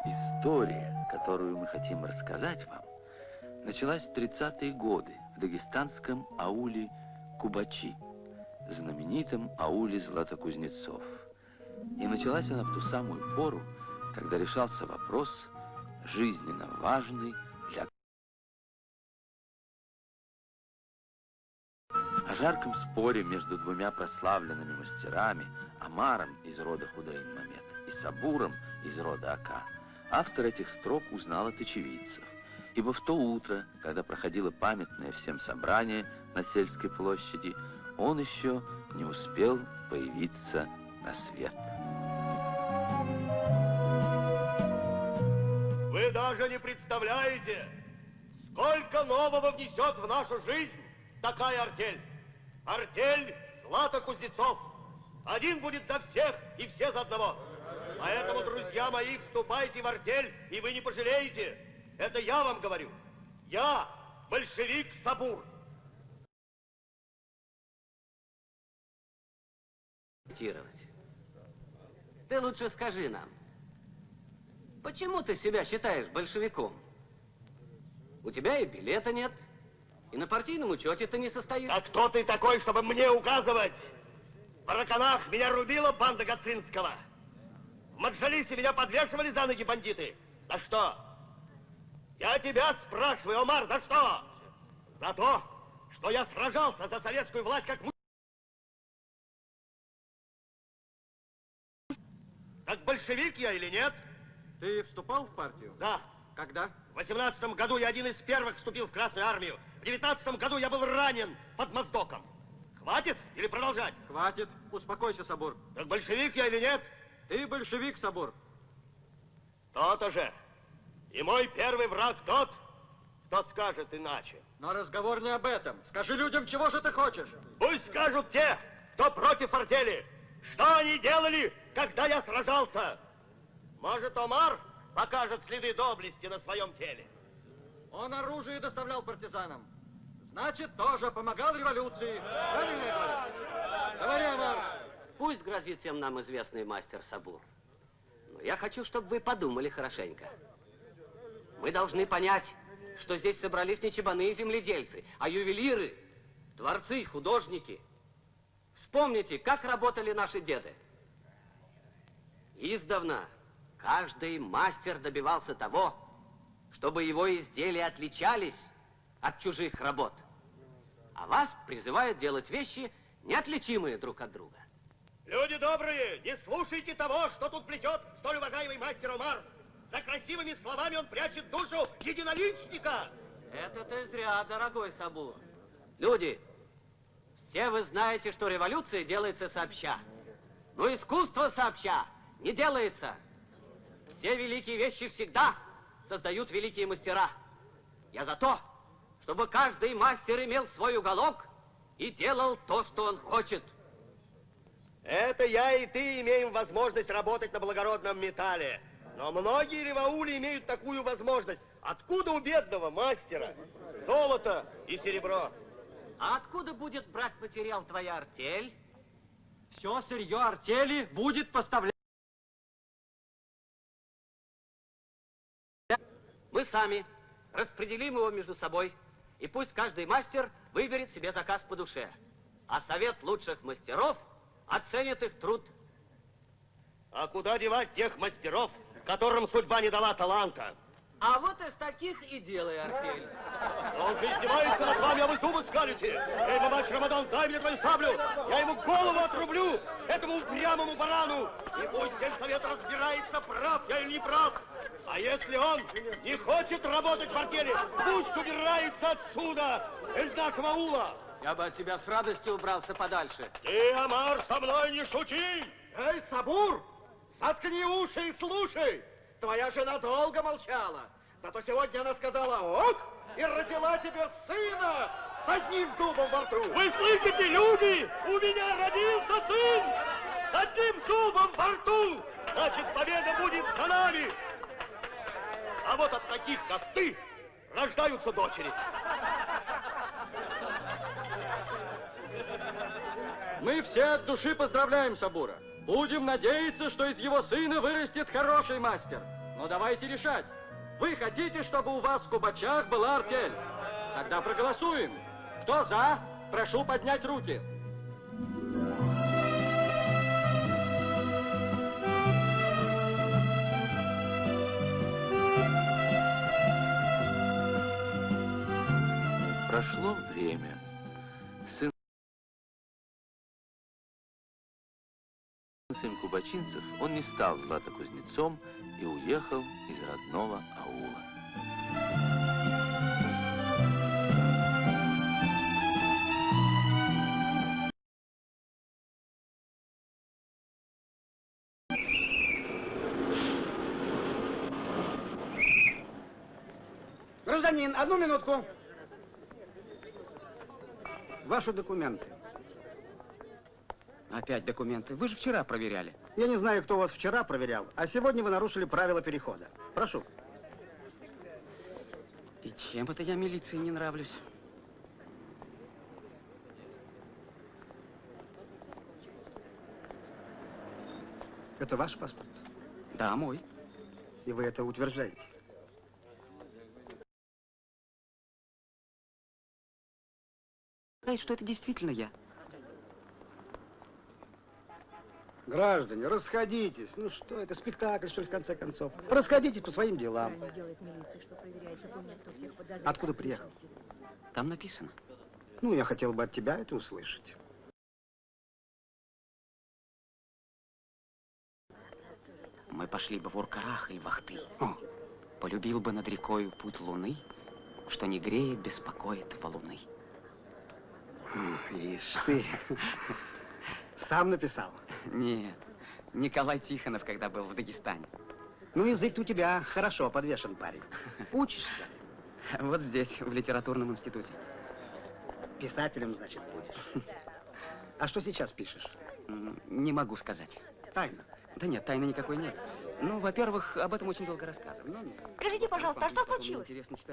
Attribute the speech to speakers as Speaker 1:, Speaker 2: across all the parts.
Speaker 1: История, которую мы хотим рассказать вам, началась в 30-е годы в дагестанском ауле Кубачи, знаменитом ауле Златокузнецов. И началась она в ту самую пору, когда решался вопрос, жизненно важный для... О жарком споре между двумя прославленными мастерами, Омаром из рода Худаин-Мамед и Сабуром из рода Ака, автор этих строк узнал от очевидцев. Ибо в то утро, когда проходило памятное всем собрание на сельской площади, он еще не успел появиться на свет.
Speaker 2: Вы даже не представляете, сколько нового внесет в нашу жизнь такая артель. Артель Златокузнецов. Один будет за всех и все за одного. Поэтому, друзья мои, вступайте в артель, и вы не пожалеете. Это я вам говорю. Я большевик Сабур.
Speaker 3: Ты лучше скажи нам, почему ты себя считаешь большевиком? У тебя и билета нет, и на партийном учете ты не состоишь.
Speaker 2: А кто ты такой, чтобы мне указывать? В Бараканах меня рубила банда Гацинского. В Маджалисе меня подвешивали за ноги бандиты. За что? Я тебя спрашиваю, Омар, за что? За то, что я сражался за советскую власть как как большевик я или нет?
Speaker 4: Ты вступал в партию?
Speaker 2: Да.
Speaker 4: Когда?
Speaker 2: В 18-м году я один из первых вступил в Красную армию. В 19-м году я был ранен под Моздоком. Хватит или продолжать?
Speaker 4: Хватит. Успокойся, Сабур.
Speaker 2: Так большевик я или нет?
Speaker 4: Ты большевик, Сабур.
Speaker 2: То-то же. И мой первый враг тот, кто скажет иначе.
Speaker 4: Но разговор не об этом. Скажи людям, чего же ты хочешь?
Speaker 2: Пусть скажут те, кто против артели. Что они делали, когда я сражался? Может, Омар покажет следы доблести на своем теле?
Speaker 4: Он оружие доставлял партизанам. Значит, тоже помогал революции. Правильно я говорю? Говори, Омар.
Speaker 3: Пусть грозит всем нам известный мастер Сабур. Но я хочу, чтобы вы подумали хорошенько. Мы должны понять, что здесь собрались не чабаны и земледельцы, а ювелиры, творцы и художники. Вспомните, как работали наши деды. Издавна каждый мастер добивался того, чтобы его изделия отличались от чужих работ. А вас призывают делать вещи, неотличимые друг от друга.
Speaker 2: Люди добрые, не слушайте того, что тут плетет столь уважаемый мастер Омар. За красивыми словами он прячет душу единоличника.
Speaker 3: Это ты зря, дорогой Сабур. Люди, все вы знаете, что революция делается сообща. Но искусство сообща не делается. Все великие вещи всегда создают великие мастера. Я за то, чтобы каждый мастер имел свой уголок и делал то, что он хочет.
Speaker 2: Это я и ты имеем возможность работать на благородном металле. Но многие ли в ауле имеют такую возможность? Откуда у бедного мастера золото и серебро?
Speaker 3: А откуда будет брать материал твоя артель?
Speaker 4: Все сырье артели будет поставлять.
Speaker 3: Мы сами распределим его между собой, и пусть каждый мастер выберет себе заказ по душе. А совет лучших мастеров оценит их труд.
Speaker 2: А куда девать тех мастеров, которым судьба не дала таланта?
Speaker 3: А вот из таких и делай артель.
Speaker 2: Он же издевается над вами, а вы зубы скалите. Эй, бабач Рамадан, дай мне твою саблю. Я ему голову отрублю, этому упрямому барану. И пусть сельсовет разбирается, прав я или не прав. А если он не хочет работать в артели, пусть убирается отсюда, из нашего аула.
Speaker 3: Я бы от тебя с радостью убрался подальше.
Speaker 2: Ты, Омар, со мной не шути!
Speaker 4: Эй, Сабур, заткни уши и слушай. Твоя жена долго молчала. Зато сегодня она сказала «ок» и родила тебе сына с одним зубом во рту.
Speaker 2: Вы слышите, люди? У меня родился сын с одним зубом во рту. Значит, победа будет за нами. А вот от таких, как ты, рождаются дочери.
Speaker 4: Мы все от души поздравляем Сабура. Будем надеяться, что из его сына вырастет хороший мастер. Но давайте решать. Вы хотите, чтобы у вас в Кубачах была артель? Тогда проголосуем. Кто за? Прошу поднять руки.
Speaker 1: Прошло время. Сын кубачинцев, он не стал златокузнецом и уехал из родного аула.
Speaker 5: Гражданин, одну минутку. Ваши документы.
Speaker 3: Опять документы. Вы же вчера проверяли.
Speaker 5: Я не знаю, кто вас вчера проверял, а сегодня вы нарушили правила перехода. Прошу.
Speaker 3: И чем это я милиции не нравлюсь?
Speaker 5: Это ваш паспорт?
Speaker 3: Да, мой.
Speaker 5: И вы это утверждаете?
Speaker 3: Что это действительно я.
Speaker 5: Граждане, расходитесь. Ну что, это спектакль, что ли, в конце концов? Расходитесь по своим делам. Откуда приехал?
Speaker 3: Там написано.
Speaker 5: Ну, я хотел бы от тебя это услышать.
Speaker 3: Мы пошли бы в Уркарах или Вахты.
Speaker 5: О.
Speaker 3: Полюбил бы над рекою путь луны, что не греет, беспокоит валуны.
Speaker 5: Ишь ты. Сам написал?
Speaker 3: Нет, Николай Тихонов, когда был в Дагестане.
Speaker 5: Ну, язык у тебя хорошо подвешен, парень. Учишься?
Speaker 3: Вот здесь, в литературном институте.
Speaker 5: Писателем, значит, будешь. А что сейчас пишешь?
Speaker 3: Не могу сказать.
Speaker 5: Тайна.
Speaker 3: Да нет, тайны никакой нет. Ну, во-первых, об этом очень долго рассказывать.
Speaker 6: Скажите, пожалуйста, а что случилось?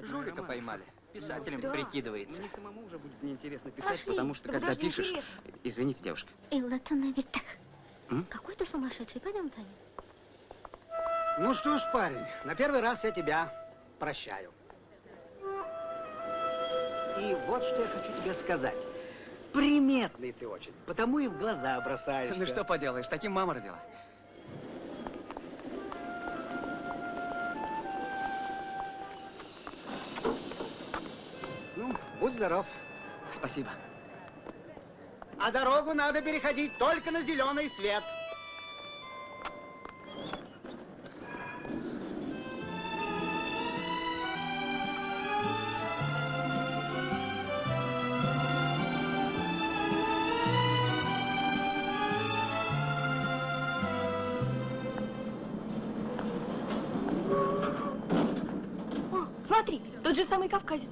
Speaker 3: Жулика поймали. Писателем
Speaker 6: Да.
Speaker 3: прикидывается. Мне самому уже будет неинтересно писать,
Speaker 6: Пошли.
Speaker 3: потому что
Speaker 6: Да
Speaker 3: когда
Speaker 6: подожди,
Speaker 3: пишешь...
Speaker 6: интересно.
Speaker 3: Извините, девушка.
Speaker 6: Илатоновитах.
Speaker 3: М?
Speaker 6: Какой ты сумасшедший. Пойдем, Таня.
Speaker 5: Ну что ж, парень, на первый раз я тебя прощаю. И вот что я хочу тебе сказать. Приметный ты очень, потому и в глаза бросаешься.
Speaker 3: Ну что поделаешь, таким мама родила.
Speaker 5: Ну, будь здоров.
Speaker 3: Спасибо.
Speaker 5: А дорогу надо переходить только на зеленый свет.
Speaker 6: О, смотри, тот же самый кавказец.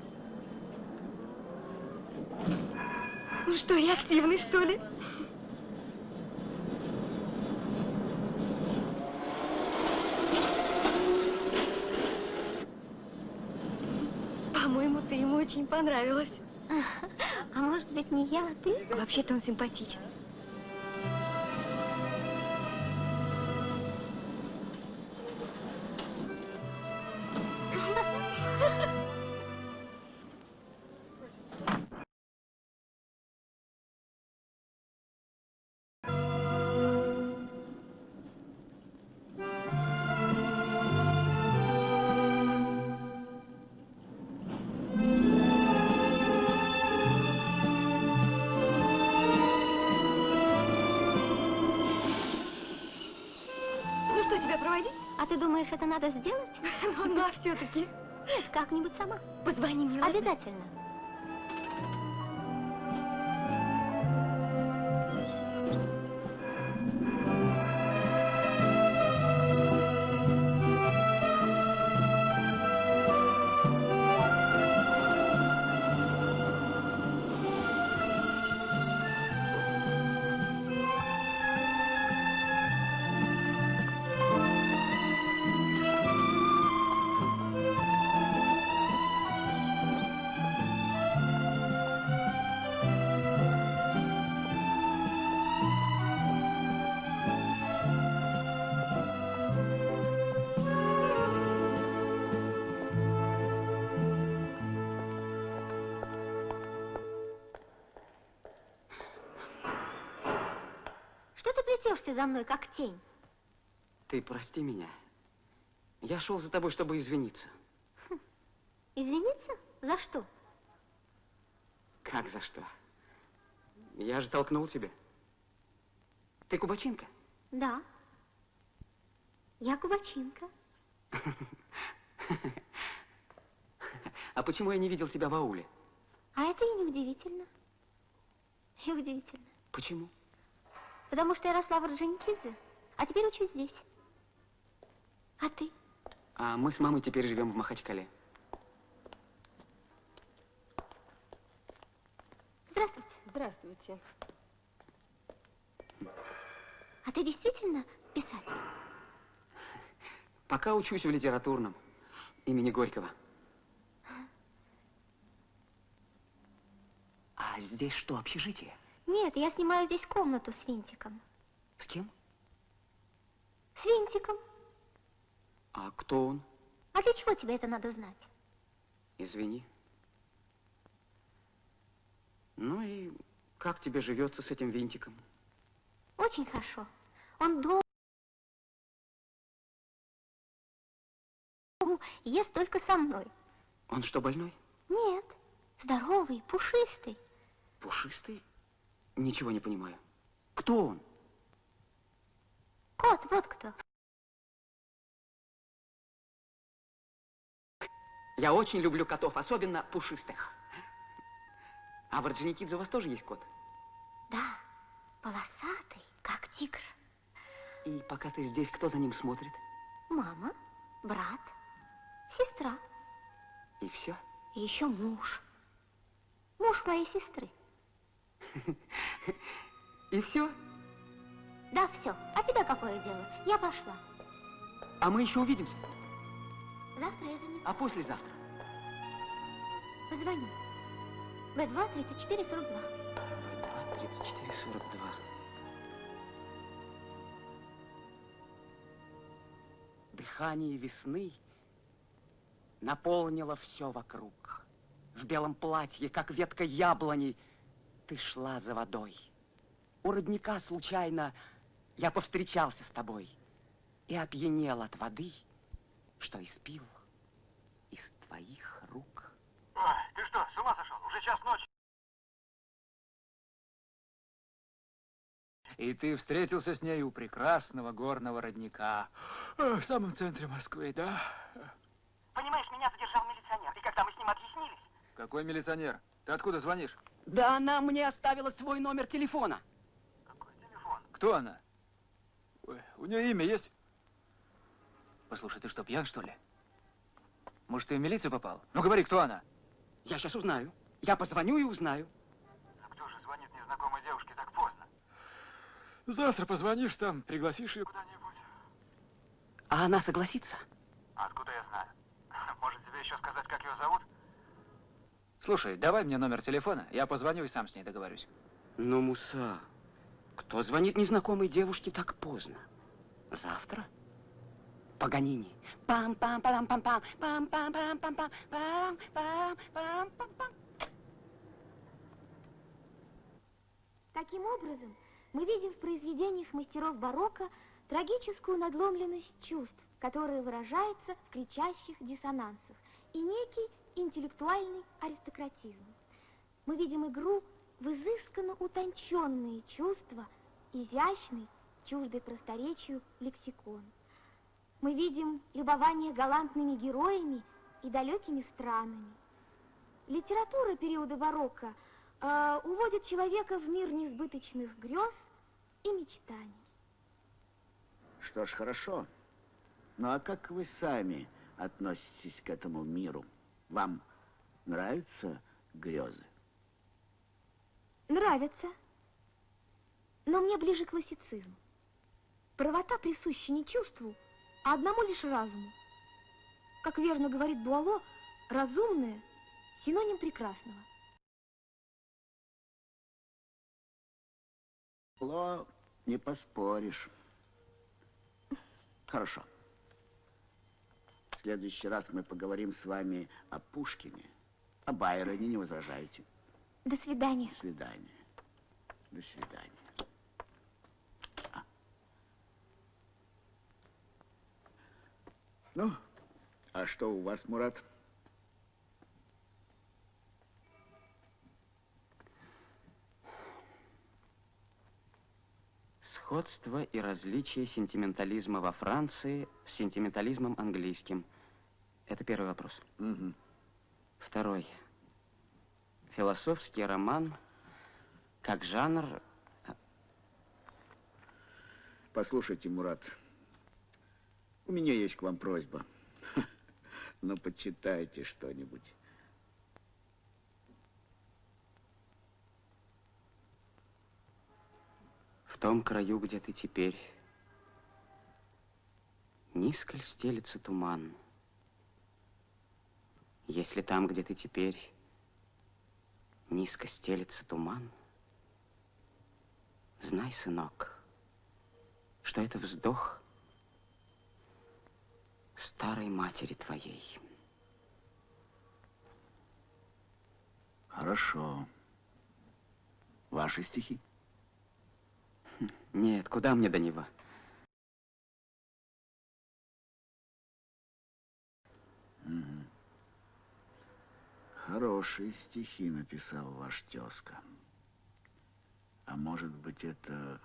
Speaker 6: Ну что, я активный, что ли? По-моему, ты ему очень понравилась.
Speaker 7: А может быть, не я, а ты?
Speaker 6: Вообще-то он симпатичный. Ну что, тебя проводить?
Speaker 7: А ты думаешь, это надо сделать?
Speaker 6: Ну, а все-таки.
Speaker 7: Нет, как-нибудь сама.
Speaker 6: Позвони мне, ладно?
Speaker 7: Обязательно. плетешься за мной, как тень?
Speaker 3: Ты прости меня. Я шел за тобой, чтобы извиниться.
Speaker 7: Извиниться? За что?
Speaker 3: Как за что? Я же толкнул тебя. Ты кубачинка?
Speaker 7: Да. Я кубачинка.
Speaker 3: А почему я не видел тебя в ауле?
Speaker 7: А это и не удивительно. И удивительно.
Speaker 3: Почему?
Speaker 7: Потому что я росла в Орджоникидзе, а теперь учусь здесь. А ты?
Speaker 3: А мы с мамой теперь живем в Махачкале.
Speaker 7: Здравствуйте.
Speaker 6: Здравствуйте.
Speaker 7: А ты действительно писатель?
Speaker 3: Пока учусь в литературном имени Горького. А здесь что, общежитие?
Speaker 7: Нет, я снимаю здесь комнату с Винтиком.
Speaker 3: С кем?
Speaker 7: С Винтиком.
Speaker 3: А кто он?
Speaker 7: А для чего тебе это надо знать?
Speaker 3: Извини. Ну и как тебе живется с этим Винтиком?
Speaker 7: Очень хорошо. Он дома ест только со мной.
Speaker 3: Он что, больной?
Speaker 7: Нет, здоровый, пушистый.
Speaker 3: Пушистый? Ничего не понимаю. Кто он?
Speaker 7: Кот, вот кто.
Speaker 3: Я очень люблю котов, особенно пушистых. А в Орджоникидзе у вас тоже есть кот?
Speaker 7: Да, полосатый, как тигр.
Speaker 3: И пока ты здесь, кто за ним смотрит?
Speaker 7: Мама, брат, сестра.
Speaker 3: И все?
Speaker 7: И еще муж. Муж моей сестры.
Speaker 3: И все?
Speaker 7: Да, все. А тебе какое дело? Я пошла.
Speaker 3: А мы еще увидимся.
Speaker 7: Завтра я занята.
Speaker 3: А послезавтра?
Speaker 7: Позвони. Б2 34 42.
Speaker 3: Б2 34 42. Дыхание весны наполнило все вокруг. В белом платье, как ветка яблони, ты шла за водой. У родника случайно я повстречался с тобой и опьянел от воды, что испил из твоих рук.
Speaker 8: Ой, ты что, с ума сошел? Уже час ночи.
Speaker 9: И ты встретился с ней у прекрасного горного родника в самом центре Москвы, да?
Speaker 8: Понимаешь, меня задержал милиционер, и когда мы с ним объяснились...
Speaker 9: Какой милиционер? Ты откуда звонишь?
Speaker 3: Да она мне оставила свой номер телефона.
Speaker 8: Какой телефон?
Speaker 9: Кто она? Ой, у нее имя есть? Послушай, ты что, пьян, что ли? Может, ты в милицию попал? Ну, говори, кто она?
Speaker 3: Я сейчас узнаю. Я позвоню и узнаю.
Speaker 8: А кто же звонит незнакомой девушке так поздно?
Speaker 9: Завтра позвонишь там, пригласишь ее.
Speaker 8: Куда-нибудь.
Speaker 3: А она согласится?
Speaker 8: Откуда я знаю? Может, тебе еще сказать, как ее зовут?
Speaker 9: Слушай, давай мне номер телефона, я позвоню и сам с ней договорюсь.
Speaker 3: Ну, Муса, кто звонит незнакомой девушке так поздно? Завтра? Паганини. Пам-пам-пам-пам-пам, пам-пам-пам-пам-пам, пам-пам-пам-пам-пам.
Speaker 10: Таким образом, мы видим в произведениях мастеров барокко трагическую надломленность чувств, которая выражается в кричащих диссонансах, и некий интеллектуальный аристократизм. Мы видим игру в изысканно утонченные чувства, изящный, чуждый просторечию лексикон. Мы видим любование галантными героями и далекими странами. Литература периода барокко уводит человека в мир несбыточных грез и мечтаний.
Speaker 11: Что ж, хорошо. Ну а как вы сами относитесь к этому миру? Вам нравятся грезы?
Speaker 10: Нравится. Но мне ближе классицизм. Правота присуща не чувству, а одному лишь разуму. Как верно говорит Буало, разумное – синоним прекрасного.
Speaker 11: Ло, не поспоришь. Хорошо. В следующий раз мы поговорим с вами о Пушкине, о Байроне, не возражаете?
Speaker 10: До свидания.
Speaker 11: До свидания. До свидания. Ну, а что у вас, Мурат?
Speaker 3: Сходство и различие сентиментализма во Франции с сентиментализмом английским. Это первый вопрос.
Speaker 11: Угу.
Speaker 3: Второй. Философский роман как жанр.
Speaker 11: Послушайте, Мурат, у меня есть к вам просьба. Ну, почитайте что-нибудь.
Speaker 3: В том краю, где ты теперь, низко ль стелется туман. Если там, где ты теперь, низко стелется туман, знай, сынок, что это вздох старой матери твоей.
Speaker 11: Хорошо. Ваши стихи?
Speaker 3: Нет, куда мне до него?
Speaker 11: Угу. Хорошие стихи написал ваш тезка. А может быть, это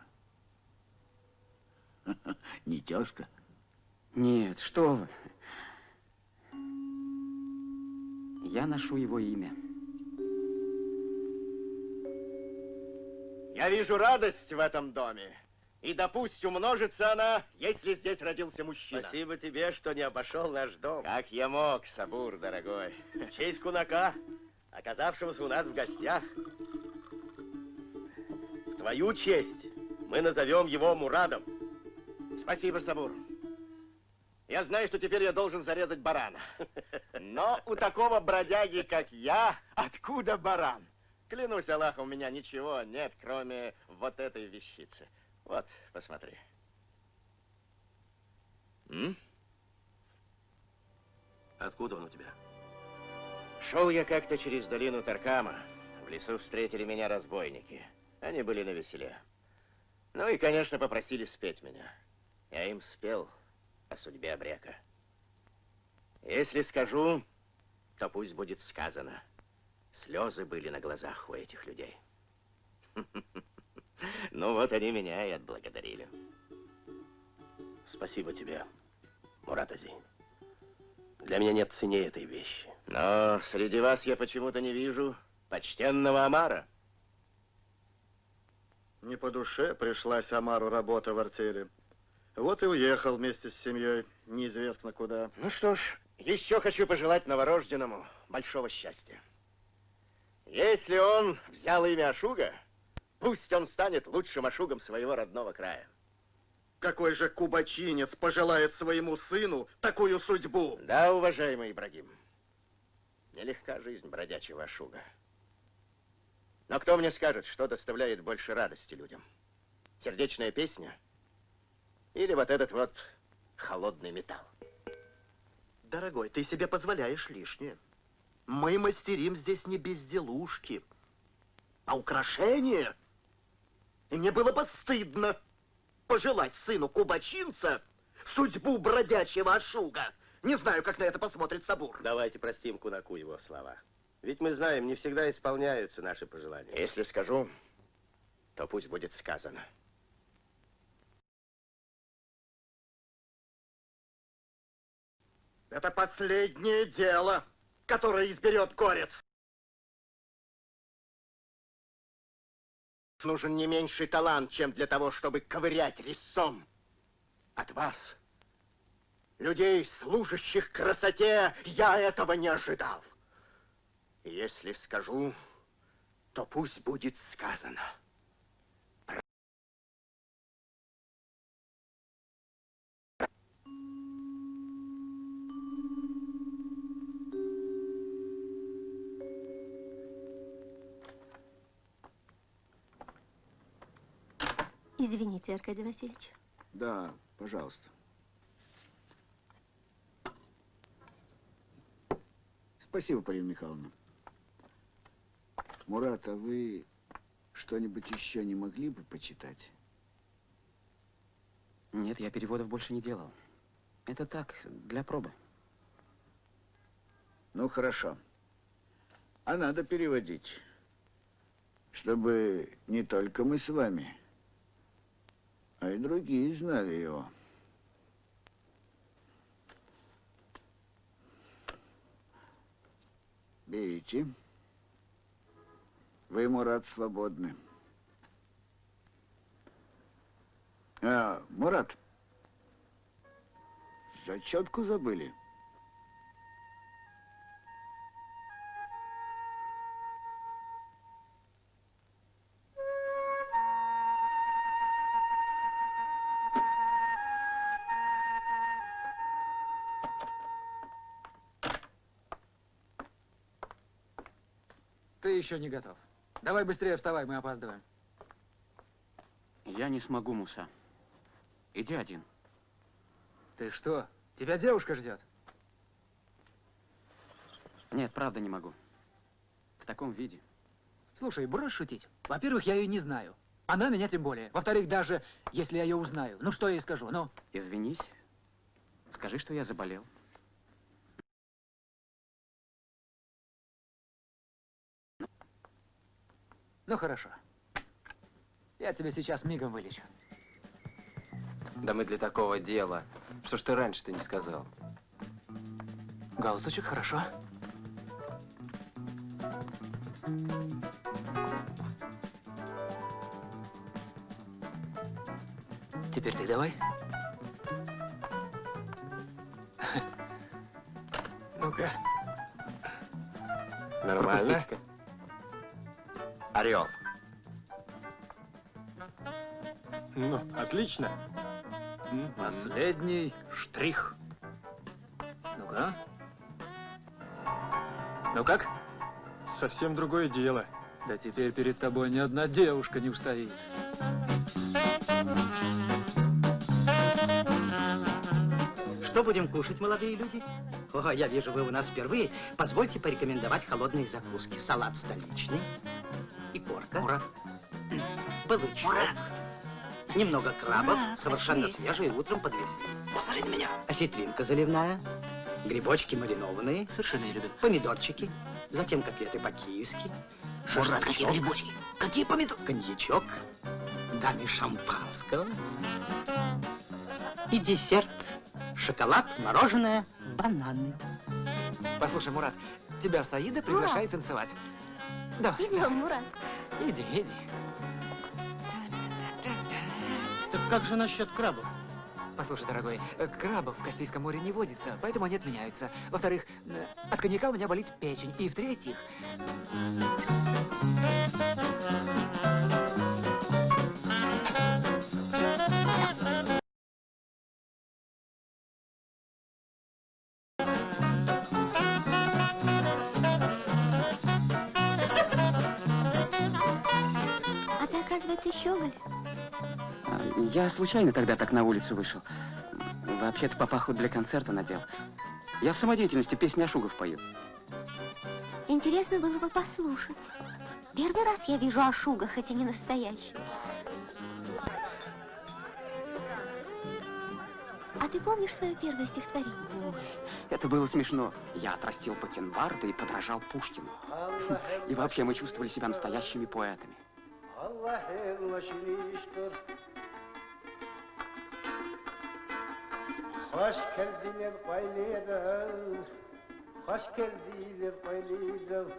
Speaker 11: не тезка?
Speaker 3: Нет, что вы. Я ношу его имя.
Speaker 2: Я вижу радость в этом доме. И да пусть умножится она, если здесь родился мужчина.
Speaker 12: Спасибо тебе, что не обошел наш дом.
Speaker 2: Как я мог, Сабур, дорогой.
Speaker 12: В честь кунака, оказавшегося у нас в гостях. В твою честь мы назовем его Мурадом.
Speaker 2: Спасибо, Сабур. Я знаю, что теперь я должен зарезать барана.
Speaker 12: Но у такого бродяги, как я, откуда баран? Клянусь Аллахом, у меня ничего нет, кроме вот этой вещицы. Вот, посмотри.
Speaker 2: Откуда он у тебя? Шел я как-то через долину Таркама. В лесу встретили меня разбойники. Они были навеселе. Ну и, конечно, попросили спеть меня. Я им спел о судьбе Абрека. Если скажу, то пусть будет сказано. Слезы были на глазах у этих людей. Ну вот они меня и отблагодарили.
Speaker 12: Спасибо тебе, Мурат Ази. Для меня нет ценнее этой вещи.
Speaker 2: Но среди вас я почему-то не вижу почтенного Омара.
Speaker 13: Не по душе пришлась Омару работа в артели. Вот и уехал вместе с семьей, неизвестно куда.
Speaker 2: Ну что ж, еще хочу пожелать новорожденному большого счастья. Если он взял имя Ашуга, пусть он станет лучшим Ашугом своего родного края.
Speaker 13: Какой же кубачинец пожелает своему сыну такую судьбу?
Speaker 2: Да, уважаемый Ибрагим, нелегка жизнь бродячего Ашуга. Но кто мне скажет, что доставляет больше радости людям? Сердечная песня? Или вот этот вот холодный металл?
Speaker 12: Дорогой, ты себе позволяешь лишнее. Мы мастерим здесь не безделушки, а украшения. И мне было бы стыдно пожелать сыну кубачинца судьбу бродячего Ашуга. Не знаю, как на это посмотрит Сабур.
Speaker 2: Давайте простим кунаку его слова. Ведь мы знаем, не всегда исполняются наши пожелания. Если скажу, то пусть будет сказано.
Speaker 13: Это последнее дело, которое изберет горец.
Speaker 2: Нужен не меньший талант, чем для того, чтобы ковырять резцом. От вас, людей, служащих красоте, я этого не ожидал. И если скажу, то пусть будет сказано.
Speaker 6: Извините, Аркадий Васильевич.
Speaker 11: Да, пожалуйста. Спасибо, Полина Михайловна. Мурат, а вы что-нибудь еще не могли бы почитать?
Speaker 3: Нет, я переводов больше не делал.
Speaker 14: Это так, для пробы.
Speaker 11: Ну, хорошо. А надо переводить, чтобы не только мы с вами, а и другие знали его. Берите. Вы, Мурат, свободны. Мурат, зачетку забыли.
Speaker 9: Ты еще не готов. Давай быстрее вставай, мы опаздываем.
Speaker 14: Я не смогу, Муса. Иди один.
Speaker 9: Ты что? Тебя девушка ждет.
Speaker 14: Нет, правда не могу. В таком виде.
Speaker 9: Слушай, брось шутить. Во-первых, я ее не знаю. Она меня тем более. Во-вторых, даже если я ее узнаю, ну что я ей скажу, ну?
Speaker 14: Извинись. Скажи, что я заболел.
Speaker 9: Ну, хорошо. Я тебя сейчас мигом вылечу.
Speaker 15: Да мы для такого дела. Что ж ты раньше-то не сказал?
Speaker 9: Галстучек, хорошо. Теперь ты давай. Ну-ка.
Speaker 15: Нормально? Орел.
Speaker 16: Ну, отлично.
Speaker 9: Последний штрих. Ну-ка. Ну как?
Speaker 16: Совсем другое дело.
Speaker 9: Да теперь перед тобой ни одна девушка не устоит.
Speaker 8: Что будем кушать, молодые люди? О, я вижу, вы у нас впервые. Позвольте порекомендовать холодные закуски. Салат столичный, икорка,
Speaker 9: Мурат.
Speaker 8: балычок,
Speaker 9: Мурат.
Speaker 8: немного крабов,
Speaker 9: Мурат,
Speaker 8: совершенно
Speaker 9: очнись.
Speaker 8: свежие, утром подвезли.
Speaker 9: Посмотри на меня.
Speaker 8: Осетринка заливная, грибочки маринованные.
Speaker 9: Совершенно не люблю.
Speaker 8: Помидорчики, затем котлеты по-киевски.
Speaker 9: Мурат, какие грибочки? Какие помидоры?
Speaker 8: Коньячок, даме шампанского. И десерт. Шоколад, мороженое, бананы.
Speaker 9: Послушай, Мурат, тебя Саида приглашает танцевать. Давай.
Speaker 10: Идем, Мурат.
Speaker 9: Иди, иди.
Speaker 8: Так как же насчет крабов?
Speaker 9: Послушай, дорогой, крабов в Каспийском море не водится, поэтому они отменяются. Во-вторых, от коньяка у меня болит печень. И в-третьих...
Speaker 7: А ты, оказывается, щеголь.
Speaker 14: Я случайно тогда так на улицу вышел. Вообще-то папаху для концерта надел. Я в самодеятельности песни Ашугов пою.
Speaker 7: Интересно было бы послушать. Первый раз я вижу Ашуга, хотя не настоящий. А ты помнишь свое первое стихотворение?
Speaker 14: Это было смешно. Я отрастил бакенбарды и подражал Пушкину. И вообще мы чувствовали себя настоящими поэтами.
Speaker 17: Hoş geldiniz baylirim, hoş geldiniz baylirim.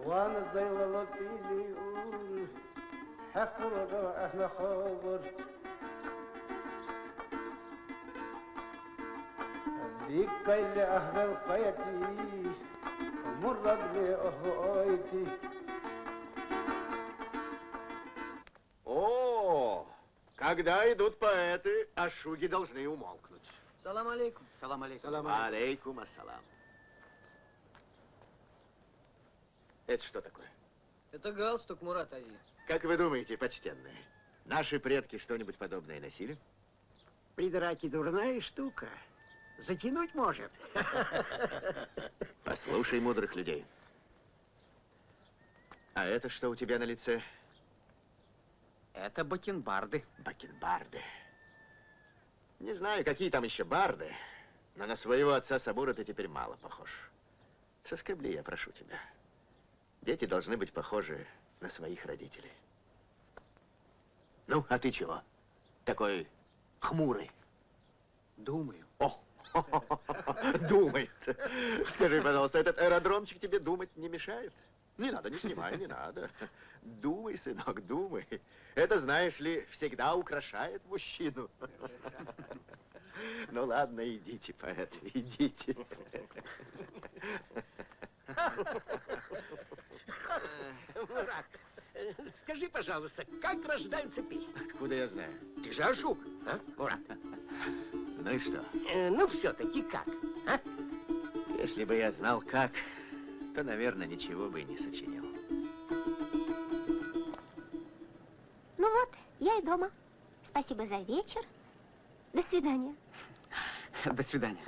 Speaker 17: Van zaylalı biliyor, hakkında ahna haber. Dikkayle ahvel kayati, murrabli ahvaiti.
Speaker 12: О, когда идут поэты, ашуги должны умолкнуть.
Speaker 3: Салам алейкум.
Speaker 14: Салам алейкум.
Speaker 12: Алейкум ассалам. Это что такое?
Speaker 3: Это галстук, Мурат Ази.
Speaker 12: Как вы думаете, почтенные, наши предки что-нибудь подобное носили?
Speaker 5: При драке дурная штука. Затянуть может.
Speaker 12: Послушай мудрых людей. А это что у тебя на лице?
Speaker 14: Это бакенбарды.
Speaker 18: Бакенбарды. Не знаю, какие там еще барды, но на своего отца Сабура ты теперь мало похож. Соскобли, я прошу тебя. Дети должны быть похожи на своих родителей. Ну, а ты чего? Такой хмурый.
Speaker 9: Думаю.
Speaker 18: О, думает. Скажи, пожалуйста, этот аэродромчик тебе думать не мешает? Не надо, не снимай, не надо. Думай, сынок, думай. Это, знаешь ли, всегда украшает мужчину. Ну ладно, идите, поэт, идите.
Speaker 19: Мурат, скажи, пожалуйста, как рождаются песни?
Speaker 18: Откуда я знаю?
Speaker 19: Ты же Ашук, а, Мурат?
Speaker 18: Ну и что?
Speaker 19: Ну, все-таки как, а?
Speaker 18: Если бы я знал как, то, наверное, ничего бы и не сочинил.
Speaker 7: Ну вот, я и дома. Спасибо за вечер. До свидания.
Speaker 14: До свидания.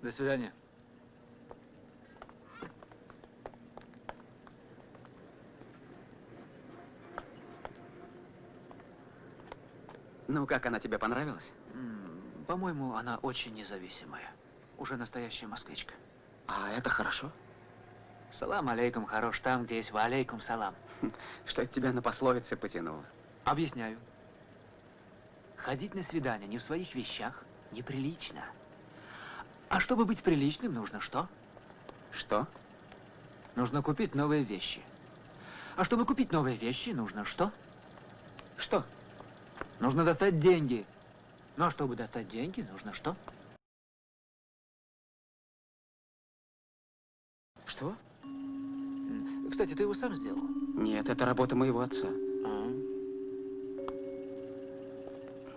Speaker 9: До свидания.
Speaker 14: Ну, как она тебе понравилась?
Speaker 9: По-моему, она очень независимая. Уже настоящая москвичка.
Speaker 14: А это хорошо?
Speaker 9: Салам алейкум хорош там, где есть ва алейкум салам.
Speaker 14: Что это тебя на пословице потянуло?
Speaker 9: Объясняю. Ходить на свидание не в своих вещах неприлично. А чтобы быть приличным, нужно что?
Speaker 14: Что?
Speaker 9: Нужно купить новые вещи. А чтобы купить новые вещи, нужно что?
Speaker 14: Что?
Speaker 9: Нужно достать деньги. Ну а чтобы достать деньги, нужно что?
Speaker 14: Что?
Speaker 9: Кстати, ты его сам сделал?
Speaker 14: Нет, это работа моего отца.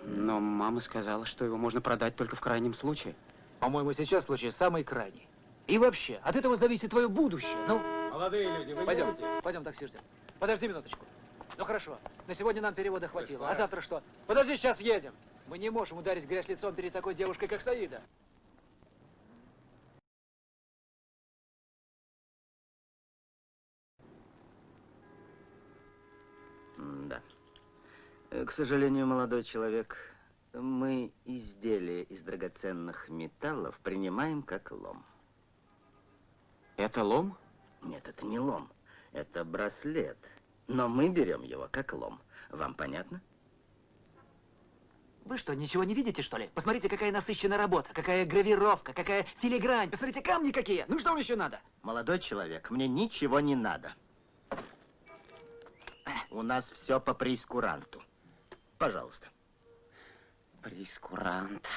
Speaker 14: Но мама сказала, что его можно продать только в крайнем случае.
Speaker 9: По-моему, сейчас случай самый крайний. И вообще, от этого зависит твое будущее. Ну,
Speaker 16: молодые люди, вы
Speaker 9: пойдем,
Speaker 16: едете?
Speaker 9: пойдем, такси ждем. Подожди минуточку. Ну хорошо, на сегодня нам перевода хватило. А завтра что? Подожди, сейчас едем. Мы не можем ударить в грязь лицом перед такой девушкой, как Саида.
Speaker 8: Да. К сожалению, молодой человек, мы изделия из драгоценных металлов принимаем как лом.
Speaker 14: Это лом?
Speaker 8: Нет, это не лом. Это браслет. Но мы берем его как лом. Вам понятно?
Speaker 9: Вы что, ничего не видите, что ли? Посмотрите, какая насыщенная работа, какая гравировка, какая филигрань. Посмотрите, камни какие. Ну что вам еще надо?
Speaker 8: Молодой человек, мне ничего не надо. У нас все по прейскуранту. Пожалуйста.
Speaker 14: Прейскурант.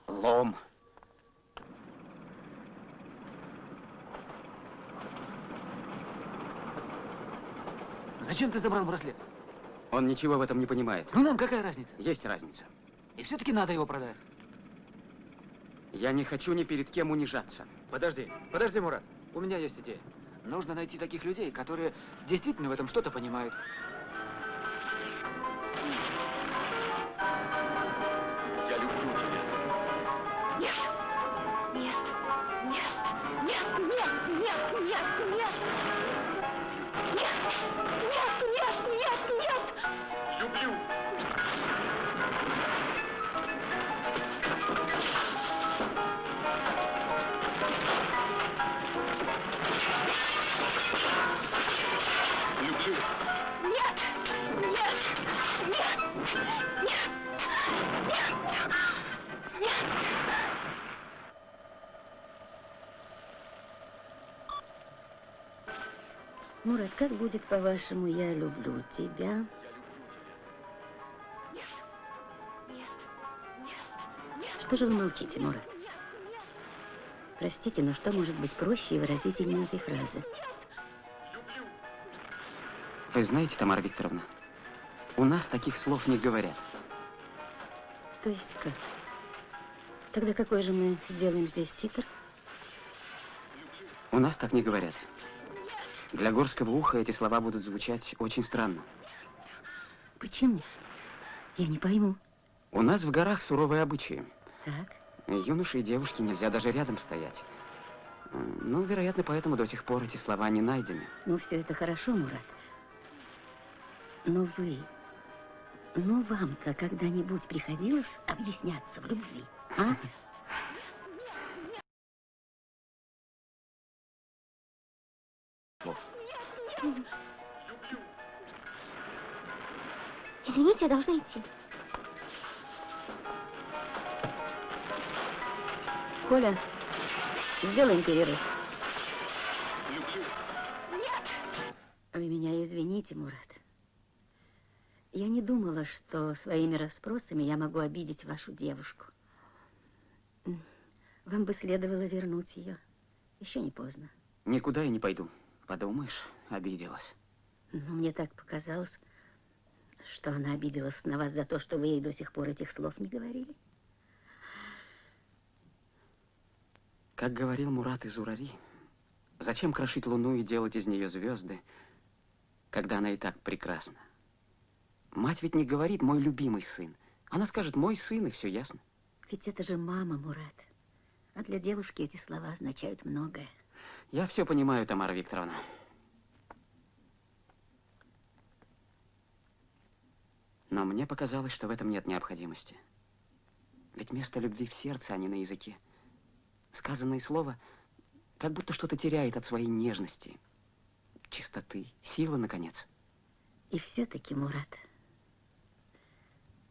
Speaker 14: Лом.
Speaker 9: Зачем ты забрал браслет?
Speaker 14: Он ничего в этом не понимает.
Speaker 9: Ну нам какая разница?
Speaker 14: Есть разница.
Speaker 9: И все-таки надо его продать.
Speaker 14: Я не хочу ни перед кем унижаться.
Speaker 9: Подожди, Мурат. У меня есть идея. Нужно найти таких людей, которые действительно в этом что-то понимают.
Speaker 18: Я люблю тебя.
Speaker 7: Нет, нет, нет, нет, нет, нет, нет, нет. Нет, нет, нет, нет, нет.
Speaker 18: Люблю. Люблю.
Speaker 7: Нет, нет, нет, нет, нет, нет.
Speaker 6: Мурат, как будет, по-вашему, я люблю тебя? Что же вы молчите, Мурат? Простите, но что может быть проще и выразительнее этой фразы?
Speaker 14: Вы знаете, Тамара Викторовна, у нас таких слов не говорят.
Speaker 6: То есть как? Тогда какой же мы сделаем здесь титр?
Speaker 14: У нас так не говорят. Для горского уха эти слова будут звучать очень странно.
Speaker 6: Почему? Я не пойму.
Speaker 14: У нас в горах суровые обычаи.
Speaker 6: Так.
Speaker 14: Юноше и девушке нельзя даже рядом стоять. Ну, вероятно, поэтому до сих пор эти слова не найдены.
Speaker 6: Ну, все это хорошо, Мурат. Но вы, ну вам-то когда-нибудь приходилось объясняться в любви, а?
Speaker 7: Извините, я должна идти.
Speaker 6: Коля, сделаем перерыв. Вы меня извините, Мурат. Я не думала, что своими расспросами я могу обидеть вашу девушку. Вам бы следовало вернуть ее. Еще не поздно.
Speaker 14: Никуда я не пойду. Подумаешь, обиделась.
Speaker 6: Но мне так показалось, что она обиделась на вас за то, что вы ей до сих пор этих слов не говорили.
Speaker 14: Как говорил Мурат из Урари, зачем крошить луну и делать из нее звезды, когда она и так прекрасна? Мать ведь не говорит «мой любимый сын». Она скажет «мой сын», и все ясно.
Speaker 6: Ведь это же мама, Мурат. А для девушки эти слова означают многое.
Speaker 14: Я все понимаю, Тамара Викторовна. Но мне показалось, что в этом нет необходимости. Ведь место любви в сердце, а не на языке. Сказанное слово как будто что-то теряет от своей нежности, чистоты, силы, наконец.
Speaker 6: И все-таки, Мурат,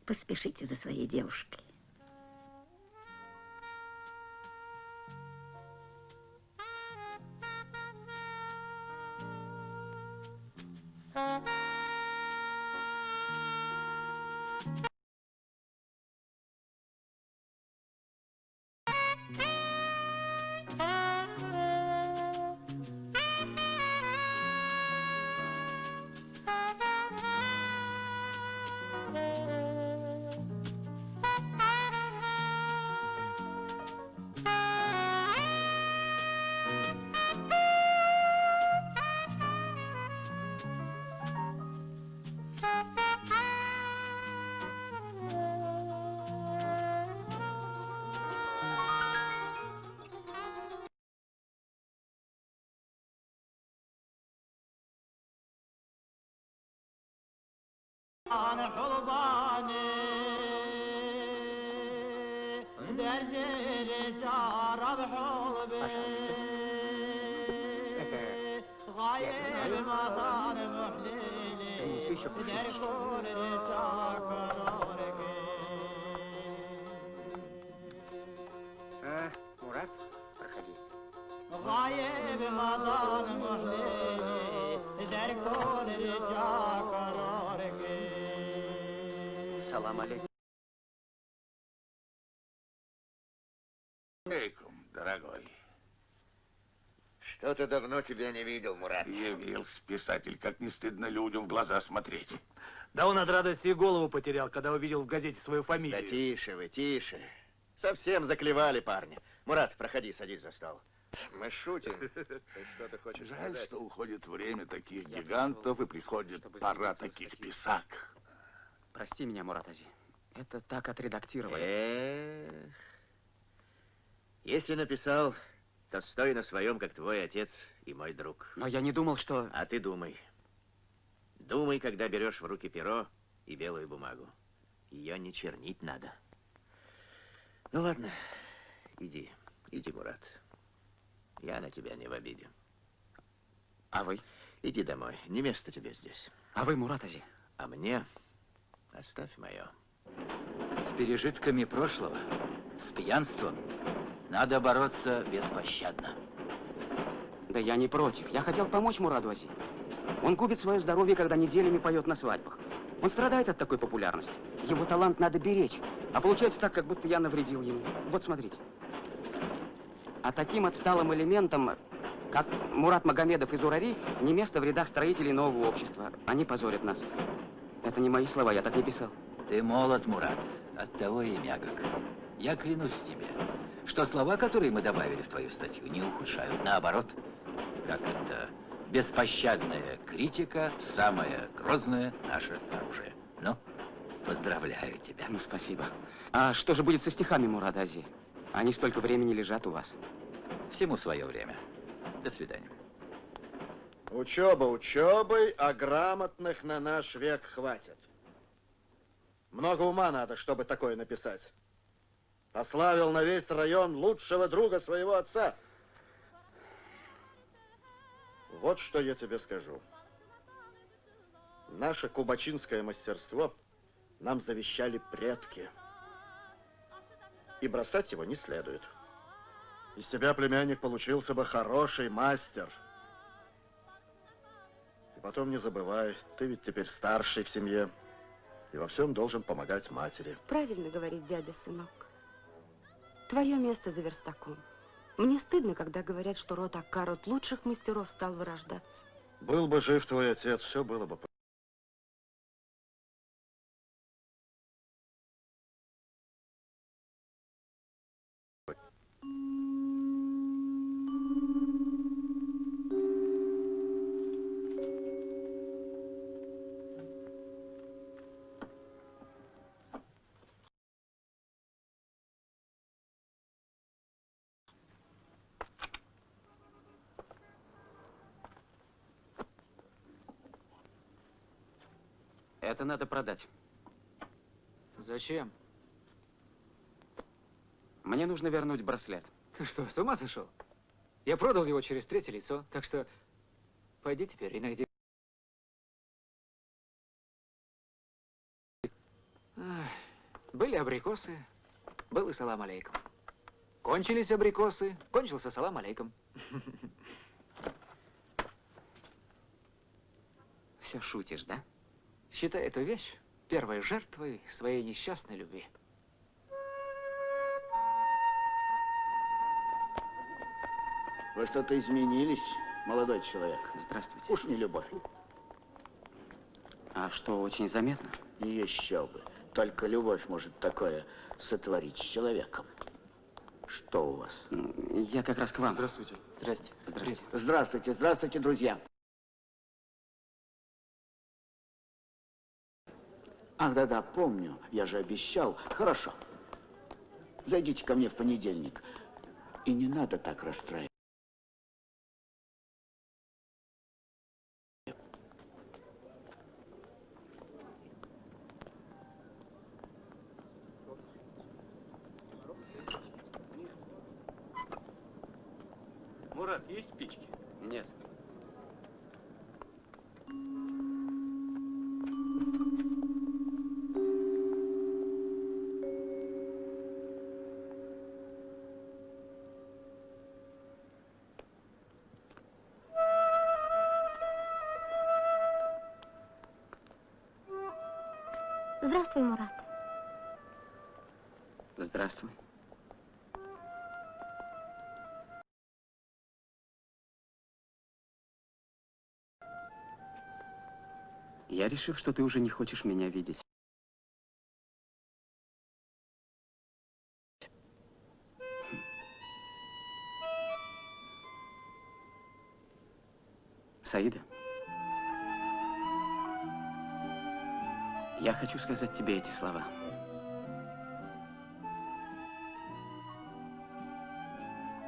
Speaker 6: поспешите за своей девушкой.
Speaker 17: أنا حلباني درجة شرب حلبي غايب مطار محليلي دركون شاكرونك
Speaker 19: Мурат, проходи.
Speaker 17: غايب مطار محليلي دركون شاكرونك
Speaker 14: Салам алейкум.
Speaker 20: Алейкум, дорогой.
Speaker 11: Что-то давно тебя не видел, Мурат.
Speaker 20: Явился писатель, как не стыдно людям в глаза смотреть.
Speaker 2: Да он от радости и голову потерял, когда увидел в газете свою
Speaker 18: Да
Speaker 2: фамилию.
Speaker 18: тише вы, тише. Совсем заклевали парня. Мурат, проходи, садись за стол. Мы шутим. Ты что-то хочешь
Speaker 20: Жаль,
Speaker 18: сказать?
Speaker 20: что уходит время таких гигантов и приходит пора таких писак.
Speaker 14: Прости меня, Мурат Ази. Это так отредактировали.
Speaker 18: Эх. Если написал, то стой на своем, как твой отец и мой друг.
Speaker 14: Но я не думал, что...
Speaker 18: А ты думай. Думай, когда берешь в руки перо и белую бумагу. Ее не чернить надо. Ну ладно, иди, Мурат. Я на тебя не в обиде.
Speaker 14: А вы?
Speaker 18: Иди домой, не место тебе здесь.
Speaker 14: А вы, Мурат Ази?
Speaker 18: А мне оставь мое.
Speaker 1: С пережитками прошлого, с пьянством надо бороться беспощадно.
Speaker 14: Да я не против. Я хотел помочь Мураду Ази. Он губит свое здоровье, когда неделями поет на свадьбах. Он страдает от такой популярности. Его талант надо беречь. А получается так, как будто я навредил ему. Вот смотрите. А таким отсталым элементом, как Мурат Магомедов из Урари, не место в рядах строителей нового общества. Они позорят нас. Это не мои слова, я так не писал.
Speaker 1: Ты молод, Мурат, оттого и мягок. Я клянусь тебе, что слова, которые мы добавили в твою статью, не ухудшают. Наоборот, как это, беспощадная критика, самое грозное наше оружие. Ну, поздравляю тебя.
Speaker 14: Ну, спасибо. А что же будет со стихами Мурада Ази? Они столько времени лежат у вас.
Speaker 1: Всему свое время. До свидания.
Speaker 13: Учеба учебой, а грамотных на наш век хватит. Много ума надо, чтобы такое написать. Прославил на весь район лучшего друга своего отца. Вот что я тебе скажу. Наше кубачинское мастерство нам завещали предки. И бросать его не следует. Из тебя, племянник, получился бы хороший мастер. И потом не забывай, ты ведь теперь старший в семье. И во всем должен помогать матери.
Speaker 21: Правильно говорит дядя, сынок. Твое место за верстаком. Мне стыдно, когда говорят, что род Ака, род лучших мастеров, стал вырождаться.
Speaker 13: Был бы жив твой отец, все было бы.
Speaker 14: Это надо продать.
Speaker 9: Зачем?
Speaker 14: Мне нужно вернуть браслет.
Speaker 9: Ты что, с ума сошел? Я продал его через третье лицо, так что пойди теперь и найди. Были абрикосы, был и салам алейкум. Кончились абрикосы, кончился салам алейкум.
Speaker 14: Все шутишь, да?
Speaker 9: Считай эту вещь первой жертвой своей несчастной любви.
Speaker 11: Вы что-то изменились, молодой человек.
Speaker 14: Здравствуйте.
Speaker 11: Уж не любовь.
Speaker 14: А что, очень заметно?
Speaker 11: Еще бы. Только любовь может такое сотворить с человеком. Что у вас?
Speaker 14: Я как раз к вам.
Speaker 9: Здравствуйте.
Speaker 14: Здрасте. Здрасте.
Speaker 11: Здравствуйте, здравствуйте, друзья. Ах, да-да, помню. Я же обещал. Хорошо. Зайдите ко мне в понедельник. И не надо так расстраиваться.
Speaker 15: Мурат, есть спички?
Speaker 14: Нет.
Speaker 7: Здравствуй, Мурат.
Speaker 14: Здравствуй. Я решил, что ты уже не хочешь меня видеть. Саида, я хочу сказать тебе эти слова.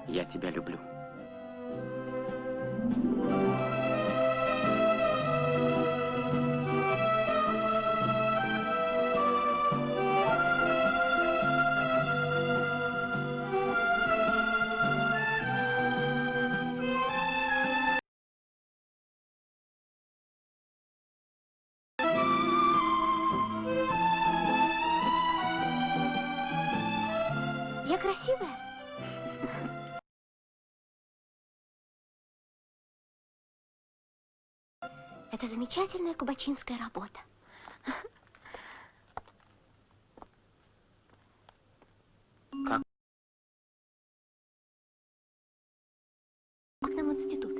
Speaker 14: Я тебя люблю.
Speaker 7: Я красивая? Это замечательная кубачинская работа.
Speaker 14: Как?
Speaker 7: К нам в институт.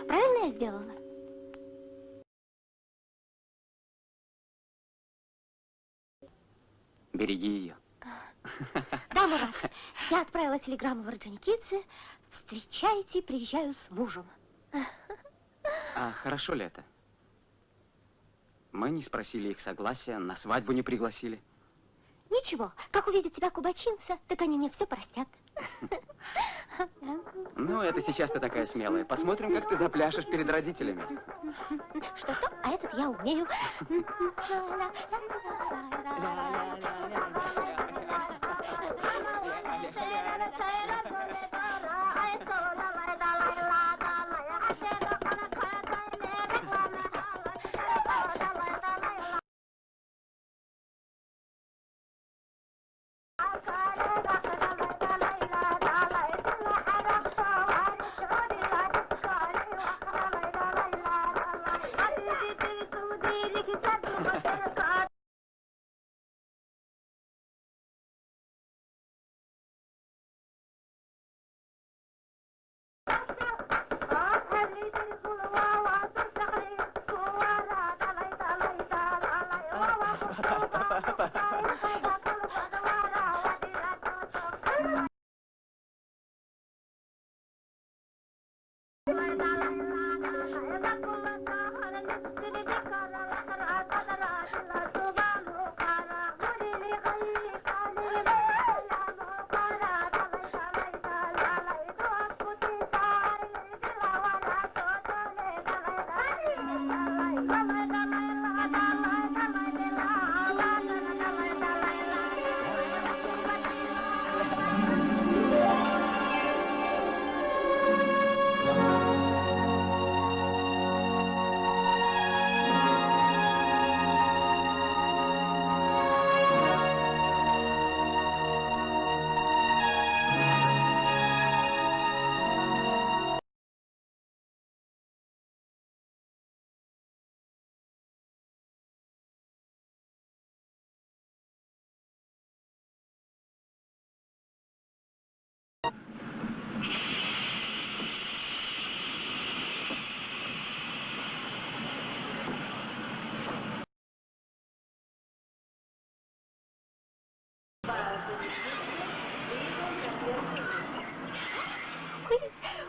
Speaker 7: Правильно я сделала?
Speaker 14: Береги ее.
Speaker 7: Да, Мурат. Я отправила телеграмму в Орджоникидзе. Встречайте, приезжаю с мужем.
Speaker 14: А хорошо ли это? Мы не спросили их согласия, на свадьбу не пригласили.
Speaker 7: Ничего, как увидят тебя кубачинца, так они мне все простят.
Speaker 14: Ну, это сейчас ты такая смелая. Посмотрим, как ты запляшешь перед родителями.
Speaker 7: Что-что? А этот я умею.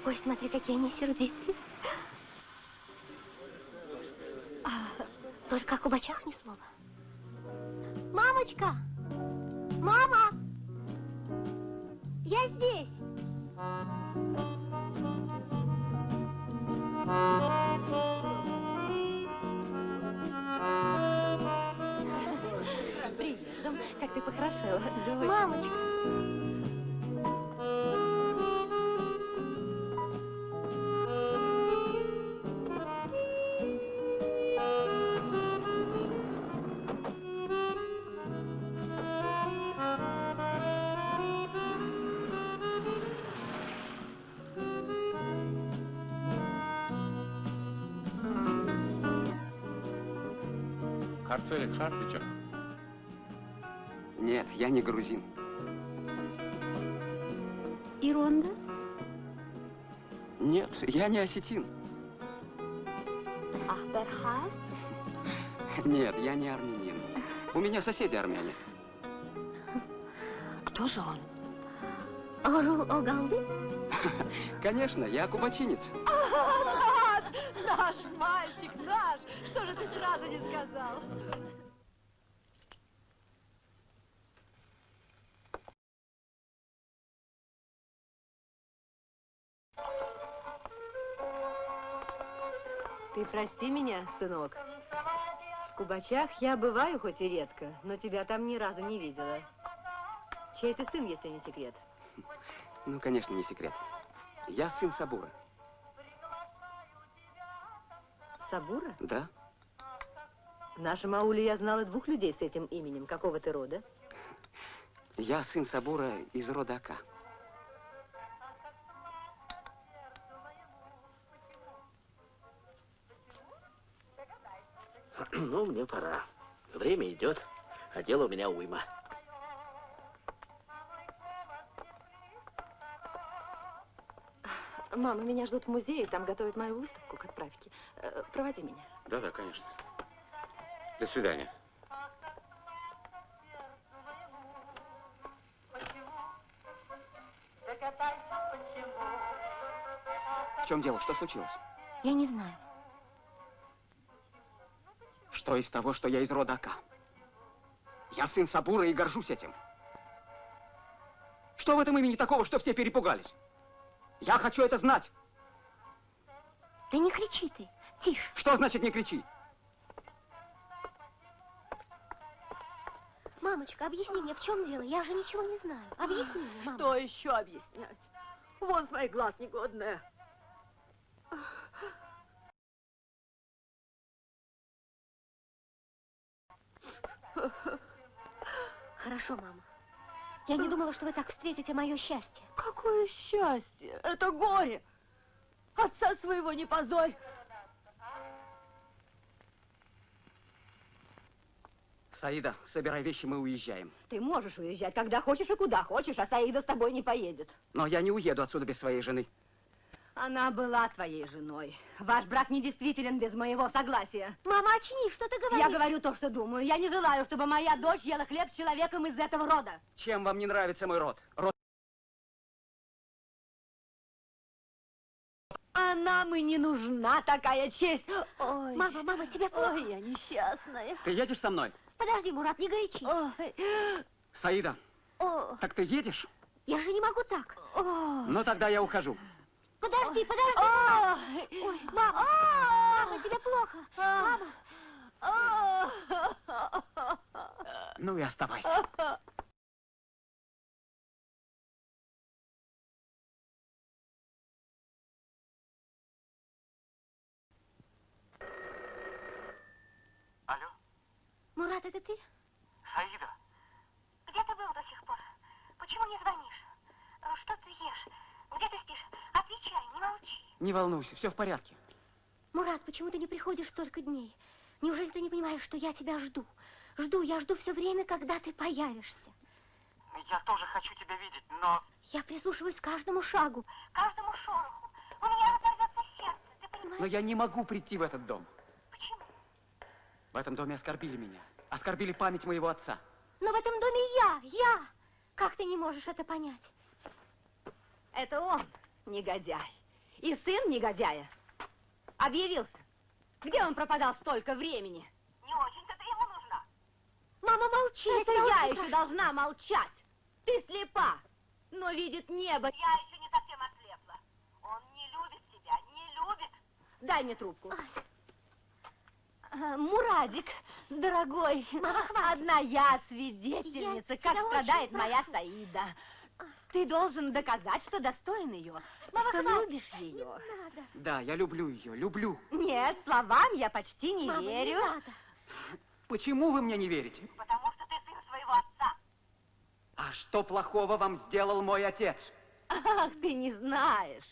Speaker 7: Ой, смотри, какие они сердитые. Только о кубачах ни слова. Мамочка! Мама! Я здесь!
Speaker 21: С приездом. Как ты похорошела, дочь.
Speaker 7: Мамочка!
Speaker 20: Картфелик Хартвича?
Speaker 14: Нет, я не грузин.
Speaker 21: Иронда?
Speaker 14: Нет, я не осетин.
Speaker 21: Ахберхас?
Speaker 14: Нет, я не армянин. У меня соседи армяне.
Speaker 21: Кто же он?
Speaker 7: Орул Огалды?
Speaker 14: Конечно, я кубачинец.
Speaker 21: Наш мальчик, наш! Что же ты сразу не сказал? Ты прости меня, сынок. В Кубачах я бываю хоть и редко, но тебя там ни разу не видела. Чей ты сын, если не секрет?
Speaker 14: Ну, конечно, не секрет. Я сын Сабура.
Speaker 21: Сабура?
Speaker 14: Да.
Speaker 21: В нашем ауле я знала 2 людей с этим именем. Какого ты рода?
Speaker 14: Я сын Сабура из рода Ака.
Speaker 11: Ну, мне пора. Время идет, а дело у меня уйма.
Speaker 21: Мама, меня ждут в музее, там готовят мою выставку к отправке. Проводи меня.
Speaker 14: Да, конечно. До свидания. В чем дело? Что случилось?
Speaker 7: Я не знаю.
Speaker 14: Что из того, что я из рода Ака? Я сын Сабура и горжусь этим. Что в этом имени такого, что все перепугались? Я хочу это знать.
Speaker 7: Да не кричи ты. Тише.
Speaker 14: Что значит не кричи?
Speaker 7: Мамочка, объясни мне, в чем дело? Я же ничего не знаю. Объясни мне, мама.
Speaker 4: Что еще объяснять? Вон с моих глаз негодная.
Speaker 7: Хорошо, мама. Я не думала, что вы так встретите мое счастье.
Speaker 4: Какое счастье! Это горе! Отца своего не позорь!
Speaker 14: Саида, собирай вещи, мы уезжаем.
Speaker 4: Ты можешь уезжать, когда хочешь и куда хочешь, а Саида с тобой не поедет.
Speaker 14: Но я не уеду отсюда без своей жены.
Speaker 4: Она была твоей женой. Ваш брак недействителен без моего согласия.
Speaker 7: Мама, очни, что ты говоришь?
Speaker 4: Я говорю то, что думаю. Я не желаю, чтобы моя дочь ела хлеб с человеком из этого рода.
Speaker 14: Чем вам не нравится мой род?
Speaker 4: А нам и не нужна такая честь. Ой.
Speaker 7: Мама, тебе плохо?
Speaker 4: Ой, я несчастная.
Speaker 14: Ты едешь со мной?
Speaker 7: Подожди, Мурат, не горячись.
Speaker 4: Ой.
Speaker 14: Саида, так ты едешь?
Speaker 7: Я же не могу так.
Speaker 14: Ну, тогда я ухожу.
Speaker 7: Подожди, мама. Ой, мама. Мама, тебе плохо. Мама.
Speaker 14: Ну и оставайся.
Speaker 22: Алло?
Speaker 7: Мурат, это ты?
Speaker 22: Саида?
Speaker 7: Где ты был до сих пор? Почему не звонишь? Что ты ешь? Где ты спишь? Отвечай, не молчи.
Speaker 14: Не волнуйся, все в порядке.
Speaker 7: Мурат, почему ты не приходишь столько дней? Неужели ты не понимаешь, что я тебя жду? Я жду все время, когда ты появишься.
Speaker 22: Я тоже хочу тебя видеть, но...
Speaker 7: Я прислушиваюсь к каждому шагу, каждому шороху. У меня разорвется сердце, ты понимаешь?
Speaker 14: Но я не могу прийти в этот дом.
Speaker 7: Почему?
Speaker 14: В этом доме оскорбили меня. Оскорбили память моего отца.
Speaker 7: Но в этом доме я. Как ты не можешь это понять?
Speaker 4: Это он, негодяй. И сын негодяя объявился. Где он пропадал столько времени?
Speaker 7: Не очень-то ты ему нужна. Мама, молчи.
Speaker 4: Это
Speaker 7: тебя
Speaker 4: я
Speaker 7: очень
Speaker 4: еще
Speaker 7: прошу.
Speaker 4: должна молчать. Ты слепа, но видит небо.
Speaker 7: Я еще не совсем ослепла. Он не любит тебя, не любит.
Speaker 4: Дай мне трубку. Мурадик, дорогой, одна я свидетельница, как страдает моя Саида. Ты должен доказать, что достоин ее, что любишь ее.
Speaker 14: Да, я люблю ее, люблю.
Speaker 4: Нет, словам я почти не верю.
Speaker 14: Почему вы мне не верите?
Speaker 7: Потому что ты сын своего отца.
Speaker 14: А что плохого вам сделал мой отец?
Speaker 4: Ах, ты не знаешь.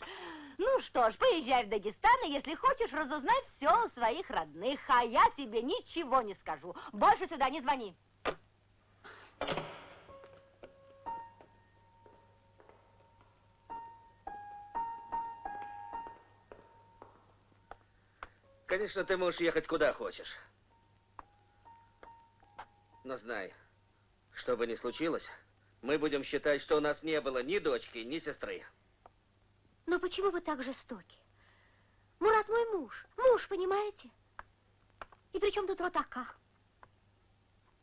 Speaker 4: Ну что ж, поезжай в Дагестан, и если хочешь, разузнай все у своих родных, а я тебе ничего не скажу. Больше сюда не звони.
Speaker 3: Конечно, ты можешь ехать куда хочешь. Но знай, что бы ни случилось, мы будем считать, что у нас не было ни дочки, ни сестры.
Speaker 7: Но почему вы так жестоки? Мурат мой муж, понимаете? И при чем тут Ротака?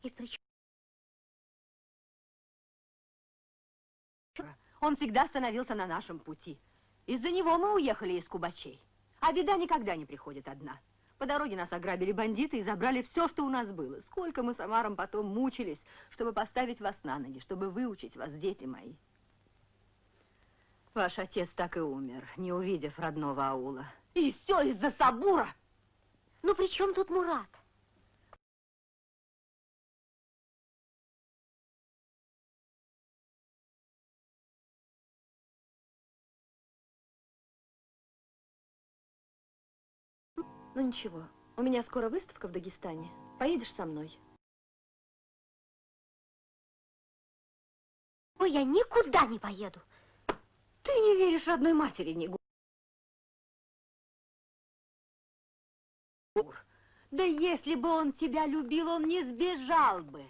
Speaker 7: И при чем...
Speaker 4: Он всегда становился на нашем пути. Из-за него мы уехали из Кубачей. А беда никогда не приходит одна. По дороге нас ограбили бандиты и забрали все, что у нас было. Сколько мы с Амаром потом мучились, чтобы поставить вас на ноги, чтобы выучить вас, дети мои. Ваш отец так и умер, не увидев родного аула. И все из-за Сабура!
Speaker 7: Ну при чем тут Мурат?
Speaker 10: Ну ничего, у меня скоро выставка в Дагестане. Поедешь со мной?
Speaker 7: Ой, я никуда не поеду.
Speaker 4: Ты не веришь родной матери, Нигур. Да если бы он тебя любил, он не сбежал бы.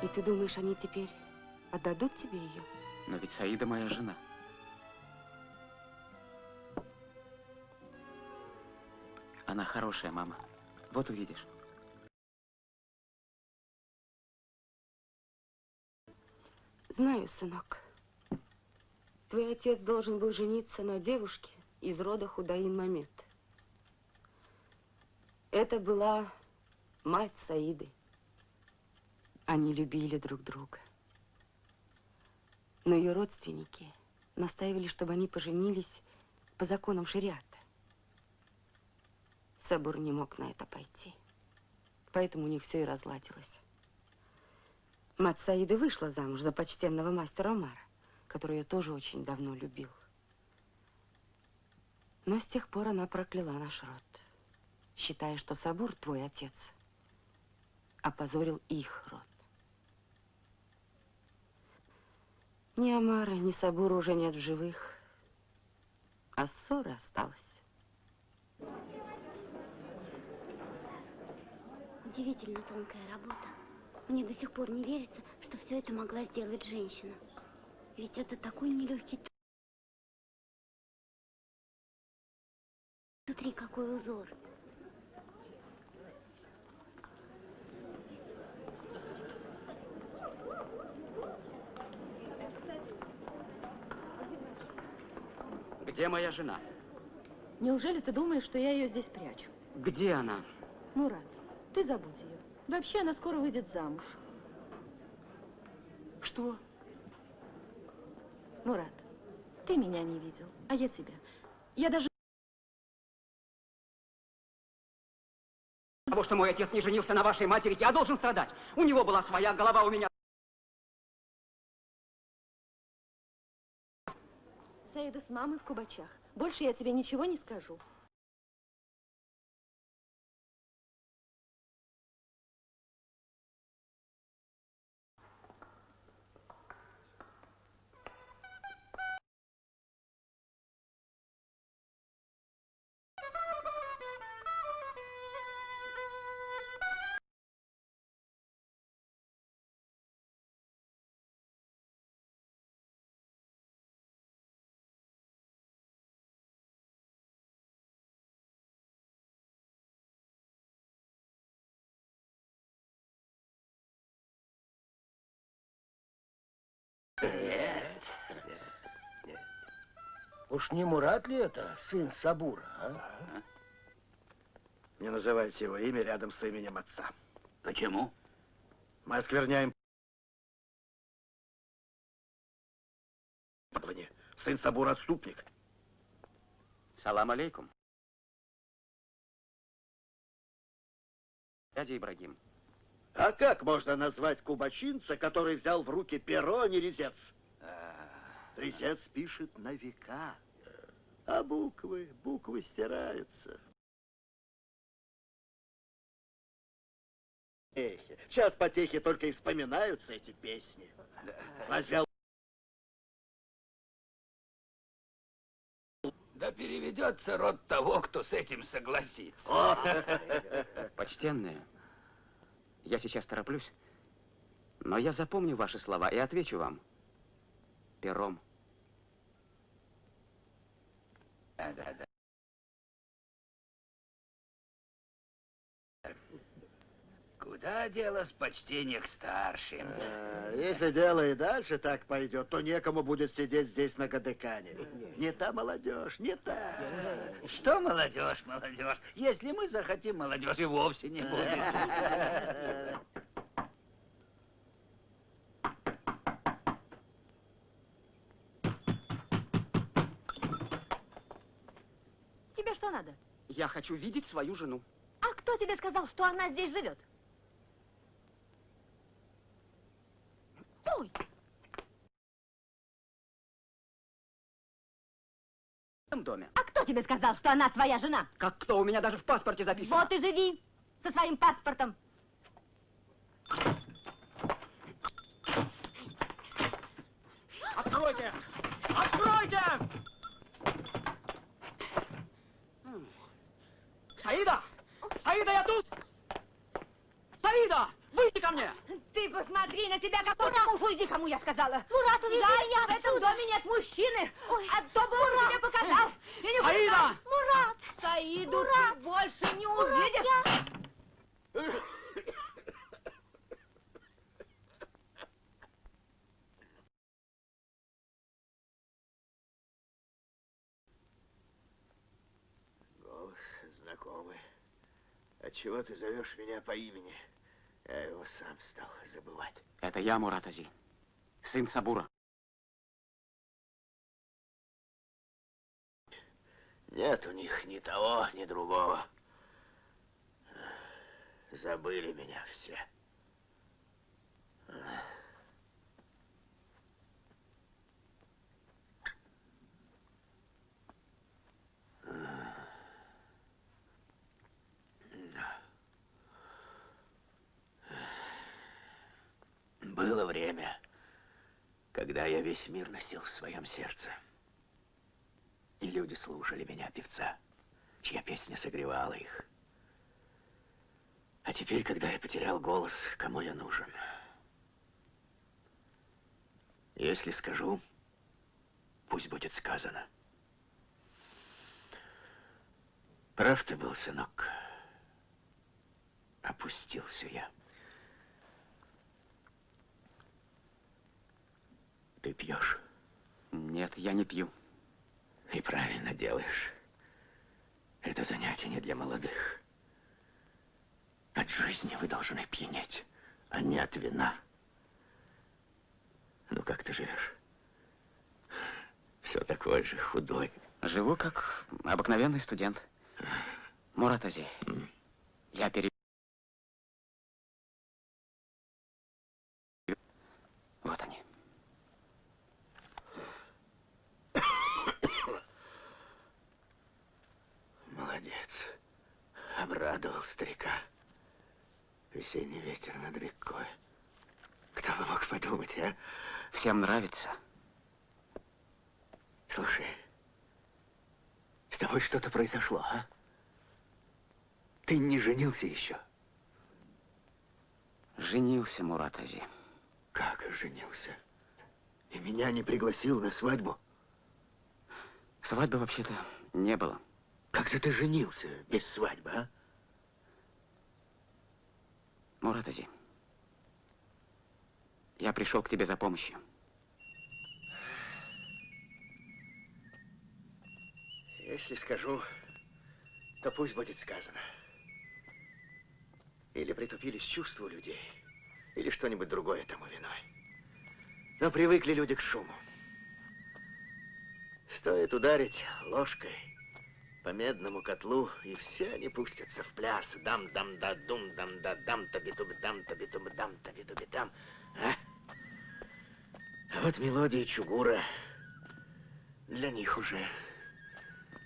Speaker 21: И ты думаешь, они теперь отдадут тебе ее?
Speaker 14: Но ведь Саида моя жена. Она хорошая, мама. Вот увидишь.
Speaker 21: Знаю, сынок. Твой отец должен был жениться на девушке из рода Худаин Мамед. Это была мать Саиды. Они любили друг друга. Но ее родственники настаивали, чтобы они поженились по законам шариата. Сабур не мог на это пойти. Поэтому у них все и разладилось. Мать Саиды вышла замуж за почтенного мастера Омара, который ее тоже очень давно любил. Но с тех пор она прокляла наш род, считая, что Сабур, твой отец, опозорил их род. Ни Омара, ни Сабура уже нет в живых, а ссора осталась.
Speaker 7: Удивительно тонкая работа. Мне до сих пор не верится, что все это могла сделать женщина. Ведь это такой нелегкий труд. Смотри, какой узор.
Speaker 14: Где моя жена?
Speaker 4: Неужели ты думаешь, что я ее здесь прячу?
Speaker 14: Где она?
Speaker 4: Мурат, ты забудь ее. Вообще, она скоро выйдет замуж.
Speaker 14: Что?
Speaker 4: Мурат, ты меня не видел, а я тебя. Я даже...
Speaker 14: Потому что мой отец не женился на вашей матери, я должен страдать. У него была своя голова, у меня...
Speaker 4: Саида с мамой в Кубачах. Больше я тебе ничего не скажу.
Speaker 5: Нет. Уж не Мурат ли это, сын Сабура, а?
Speaker 13: Не называйте его имя рядом с именем отца.
Speaker 5: Почему?
Speaker 13: Мы оскверняем... Сын Сабура отступник.
Speaker 14: Салам алейкум. Дядя Ибрагим.
Speaker 13: А как можно назвать кубачинца, который взял в руки перо, а не резец? Резец пишет на века, а буквы стираются. Сейчас потехи только и вспоминаются эти песни. Возьмел...
Speaker 5: Да переведется род того, кто с этим согласится.
Speaker 14: Почтенные, я сейчас тороплюсь, но я запомню ваши слова и отвечу вам пером.
Speaker 5: Да. Куда дело с почтения к старшим?
Speaker 13: Если дело и дальше так пойдет, то некому будет сидеть здесь на Гадекане. Не та молодежь, не та.
Speaker 5: Что молодежь? Если мы захотим, молодежь и вовсе не будет.
Speaker 4: Тебе что надо?
Speaker 14: Я хочу видеть свою жену.
Speaker 4: А кто тебе сказал, что она здесь живет? Ой!
Speaker 14: В этом доме.
Speaker 4: А кто тебе сказал, что она твоя жена?
Speaker 14: Как кто? У меня даже в паспорте записано.
Speaker 4: Вот и живи со своим паспортом.
Speaker 14: Откройте! Откройте! Саида! Саида, я тут! Саида! Выйди ко мне!
Speaker 4: Ты посмотри на себя, какой ты муж. Уйди, кому я сказала.
Speaker 7: Мурат, увези
Speaker 4: жаль,
Speaker 7: меня
Speaker 4: что в этом
Speaker 7: отсюда.
Speaker 4: доме нет мужчины. А то бы он тебе показал. Я не
Speaker 3: Саида!
Speaker 4: показал.
Speaker 7: Мурат!
Speaker 4: Саиду
Speaker 7: Мурат!
Speaker 4: ты больше не
Speaker 7: Мурат,
Speaker 4: увидишь.
Speaker 11: Голос знакомый. Отчего ты зовешь меня по имени? Я его сам стал забывать.
Speaker 14: Это я, Мурат Ази, сын Сабура.
Speaker 11: Нет у них ни того, ни другого. Забыли меня все. Было время, когда я весь мир носил в своем сердце. И люди слушали меня, певца, чья песня согревала их. А теперь, когда я потерял голос, кому я нужен? Если скажу, пусть будет сказано. Прав ты был, сынок. Опустился я. Ты пьешь?
Speaker 14: Нет, я не пью.
Speaker 11: И правильно делаешь. Это занятие не для молодых. От жизни вы должны пьянеть, а не от вина. Ну, как ты живешь? Все такой же худой.
Speaker 14: Живу как обыкновенный студент. Мурат Ази, я Вот они.
Speaker 11: Молодец. Обрадовал старика. Весенний ветер над рекой. Кто бы мог подумать, а?
Speaker 14: Всем нравится.
Speaker 11: Слушай, с тобой что-то произошло, а? Ты не женился еще?
Speaker 14: Женился, Мурат Ази.
Speaker 11: Как женился? И меня не пригласил на свадьбу?
Speaker 14: Свадьбы вообще-то не было.
Speaker 11: Как же ты женился без свадьбы, а?
Speaker 14: Мурат Ази, я пришел к тебе за помощью.
Speaker 11: Если скажу, то пусть будет сказано. Или притупились чувства у людей, или что-нибудь другое тому виной. Но привыкли люди к шуму. Стоит ударить ложкой по медному котлу, и все они пустятся в пляс. Дам-дам-да-дум, дам-да-дам, таби-туб-дам, таби-туб-дам, таби-туб-дам. А вот мелодии чугура для них уже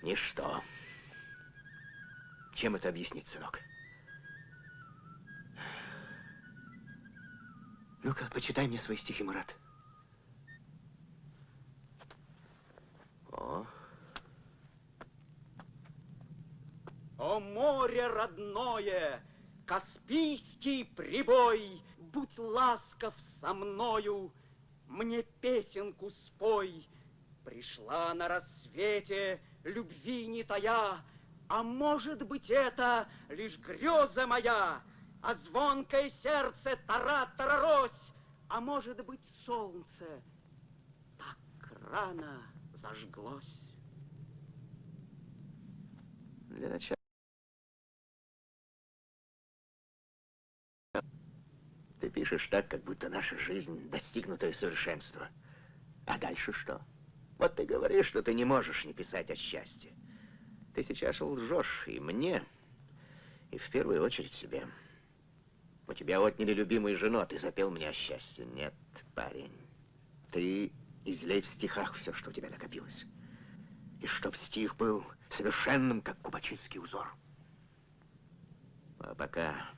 Speaker 11: ничто. Чем это объяснить, сынок? Ну-ка, почитай мне свои стихи, Мурат. О.
Speaker 12: О море родное, Каспийский прибой, будь ласков со мною, мне песенку спой. Пришла на рассвете, любви не тая, а может быть, это лишь греза моя, а звонкое сердце тара-тарарось, а может быть, солнце так рано зажглось.
Speaker 11: Для начала ты пишешь так, как будто наша жизнь достигнутое совершенство. А дальше что? Вот ты говоришь, что ты не можешь не писать о счастье. Ты сейчас лжешь и мне, и в первую очередь себе. У тебя отняли любимую жену, а ты запел мне о счастье. Нет, парень, ты излей в стихах все, что у тебя накопилось. И чтоб стих был совершенным, как кубачинский узор. А пока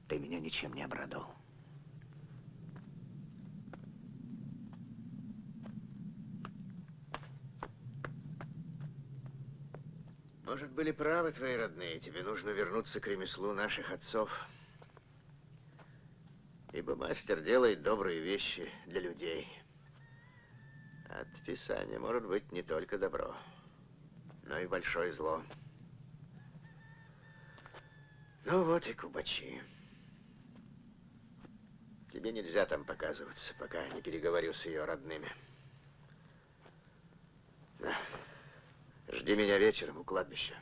Speaker 11: ты меня ничем не обрадовал. Может, были правы твои родные, тебе нужно вернуться к ремеслу наших отцов. Ибо мастер делает добрые вещи для людей. От писания может быть не только добро, но и большое зло. Ну вот и Кубачи. Тебе нельзя там показываться, пока не переговорю с ее родными. Да. Жди меня вечером у кладбища.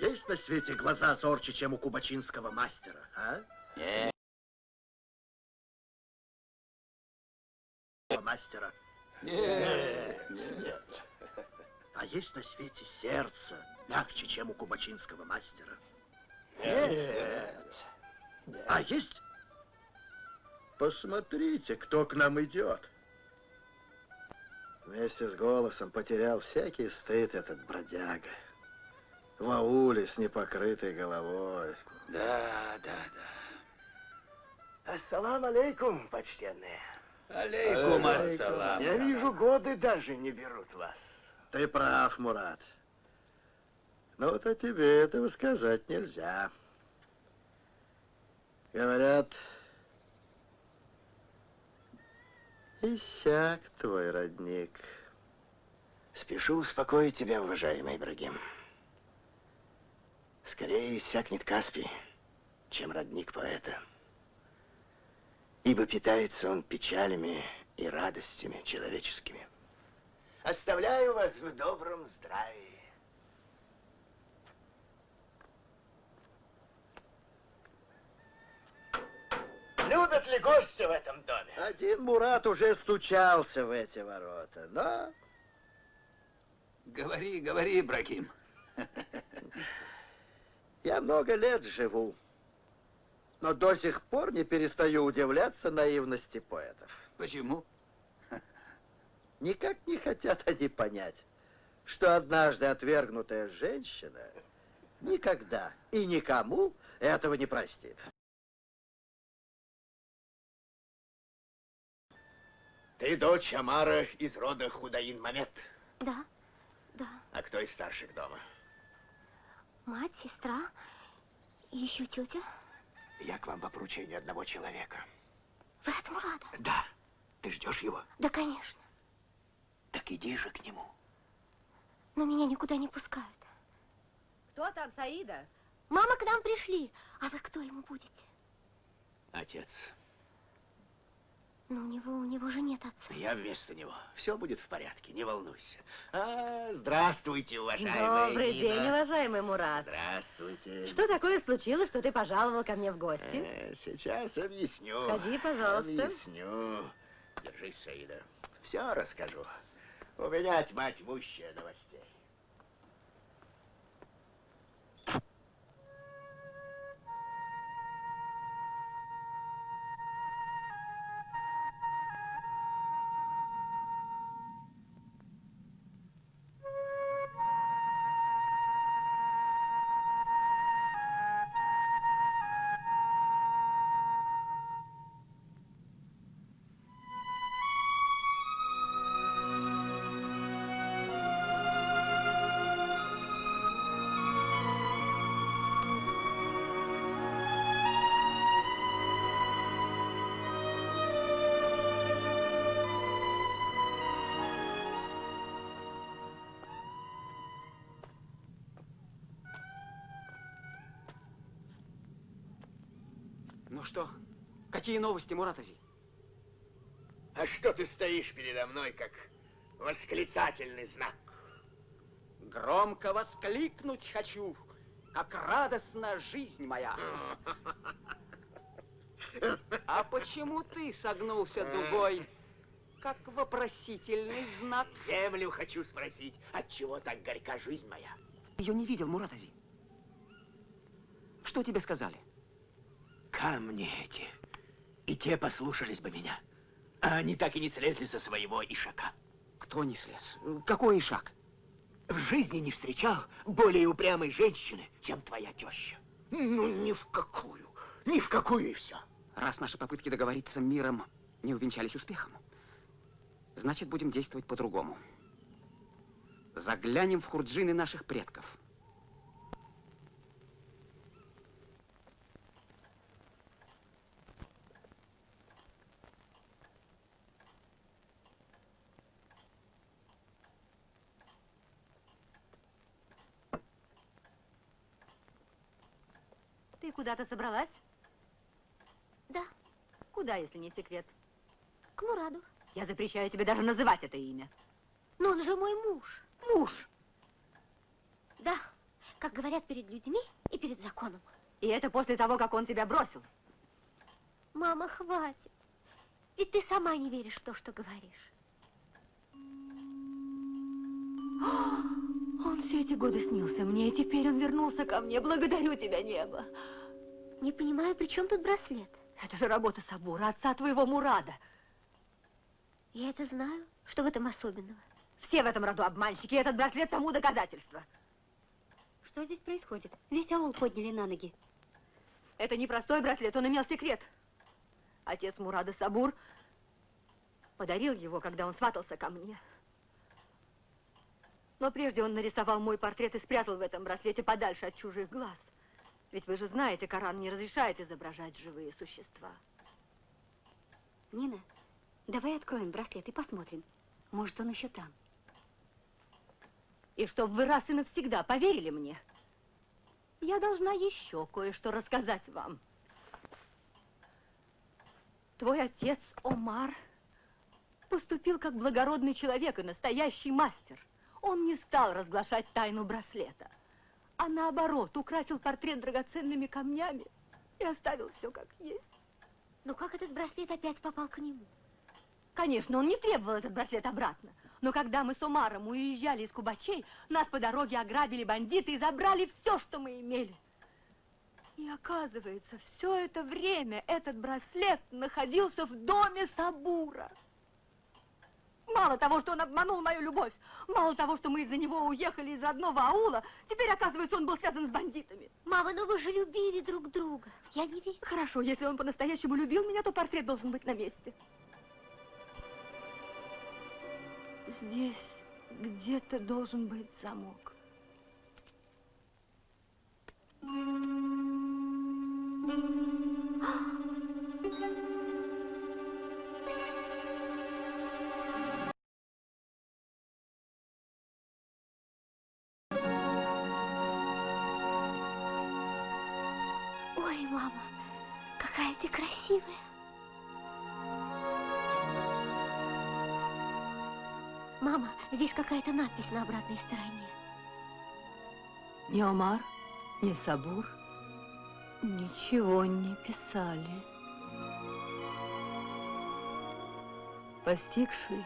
Speaker 13: Есть на свете глаза зорче, чем у кубачинского мастера, а?
Speaker 11: Нет.
Speaker 13: Мастера.
Speaker 11: Нет. Нет.
Speaker 13: А есть на свете сердце мягче, чем у кубачинского мастера?
Speaker 11: Нет.
Speaker 13: А есть? Посмотрите, кто к нам идет. Вместе с голосом потерял всякий стыд этот бродяга. В ауле с непокрытой головой.
Speaker 11: Да. Ассалам алейкум, почтенные.
Speaker 5: Алейкум ассалам.
Speaker 11: Я вижу, годы даже не берут вас.
Speaker 13: Ты прав, Мурат. Но вот о тебе этого сказать нельзя. Говорят, иссяк твой родник.
Speaker 11: Спешу успокоить тебя, уважаемый Ибрагим. Скорее иссякнет Каспий, чем родник поэта. Ибо питается он печалями и радостями человеческими. Оставляю вас в добром здравии. Любят ли гости в этом доме?
Speaker 13: Один Мурат уже стучался в эти ворота, но...
Speaker 5: Говори, Ибрагим.
Speaker 13: Я много лет живу, но до сих пор не перестаю удивляться наивности поэтов.
Speaker 5: Почему?
Speaker 13: Никак не хотят они понять, что однажды отвергнутая женщина никогда и никому этого не простит.
Speaker 11: Ты дочь Омара из рода Худаин Мамед?
Speaker 7: Да.
Speaker 11: А кто из старших дома?
Speaker 7: Мать, сестра и еще тетя.
Speaker 11: Я к вам по поручению одного человека.
Speaker 7: Вы от Мурада?
Speaker 11: Да. Ты ждешь его?
Speaker 7: Да, конечно.
Speaker 11: Так иди же к нему.
Speaker 7: Но меня никуда не пускают.
Speaker 4: Кто там, Саида?
Speaker 7: Мама, к нам пришли. А вы кто ему будете?
Speaker 11: Отец.
Speaker 7: Но у него же нет отца.
Speaker 11: Я вместо него. Все будет в порядке, не волнуйся. Здравствуйте, уважаемая
Speaker 4: Добрый
Speaker 11: Нина.
Speaker 4: день, уважаемый Мурат.
Speaker 11: Здравствуйте.
Speaker 4: Что такое случилось, что ты пожаловал ко мне в гости?
Speaker 11: Сейчас объясню.
Speaker 4: Ходи, пожалуйста.
Speaker 11: Объясню. Держись, Саида. Все расскажу. У меня тьма тьмущая новостей.
Speaker 14: Ну что, какие новости, Мурат-ази?
Speaker 11: А что ты стоишь передо мной, как восклицательный знак?
Speaker 12: Громко воскликнуть хочу, как радостна жизнь моя. А почему ты согнулся дугой, как вопросительный знак?
Speaker 11: Землю хочу спросить, отчего так горька жизнь моя?
Speaker 14: Ее не видел, Мурат-ази. Что тебе сказали?
Speaker 11: Камни эти. И те послушались бы меня. А они так и не слезли со своего ишака.
Speaker 14: Кто не слез? Какой ишак?
Speaker 11: В жизни не встречал более упрямой женщины, чем твоя теща. Ну, ни в какую и все.
Speaker 14: Раз наши попытки договориться миром не увенчались успехом, Значит, будем действовать по-другому. Заглянем в хурджины наших предков.
Speaker 4: Ты куда-то собралась?
Speaker 7: Да.
Speaker 4: Куда, если не секрет?
Speaker 7: К Мураду.
Speaker 4: Я запрещаю тебе даже называть это имя.
Speaker 7: Но он же мой муж.
Speaker 4: Муж?
Speaker 7: Да, как говорят перед людьми и перед законом.
Speaker 4: И это после того, как он тебя бросил.
Speaker 7: Мама, хватит. Ведь ты сама не веришь в то, что говоришь.
Speaker 4: Он все эти годы снился мне, и теперь он вернулся ко мне. Благодарю тебя, небо.
Speaker 7: Не понимаю, при чем тут браслет?
Speaker 4: Это же работа Сабура, отца твоего Мурада.
Speaker 7: Я это знаю. Что в этом особенного?
Speaker 4: Все в этом роду обманщики, и этот браслет тому доказательство.
Speaker 6: Что здесь происходит? Весь аул подняли на ноги.
Speaker 4: Это не простой браслет, он имел секрет. Отец Мурада Сабур подарил его, когда он сватался ко мне. Но прежде он нарисовал мой портрет и спрятал в этом браслете подальше от чужих глаз. Ведь вы же знаете, Коран не разрешает изображать живые существа.
Speaker 6: Нина, давай откроем браслет и посмотрим. Может, он еще там.
Speaker 4: И чтобы вы раз и навсегда поверили мне, я должна еще кое-что рассказать вам. Твой отец Омар поступил как благородный человек и настоящий мастер. Он не стал разглашать тайну браслета, а наоборот, украсил портрет драгоценными камнями и оставил все как есть.
Speaker 7: Но как этот браслет опять попал к нему?
Speaker 4: Конечно, он не требовал этот браслет обратно. Но когда мы с Омаром уезжали из Кубачей, нас по дороге ограбили бандиты и забрали все, что мы имели. И оказывается, все это время этот браслет находился в доме Сабура. Мало того, что он обманул мою любовь, мало того, что мы из-за него уехали из родного аула, теперь, оказывается, он был связан с бандитами.
Speaker 7: Мама, ну вы же любили друг друга. Я не верю.
Speaker 4: Хорошо, если он по-настоящему любил меня, то портрет должен быть на месте. Здесь где-то должен быть замок.
Speaker 7: Ой, мама, какая ты красивая. Мама, здесь какая-то надпись на обратной стороне.
Speaker 4: Ни Омар, ни Сабур ничего не писали. Постигший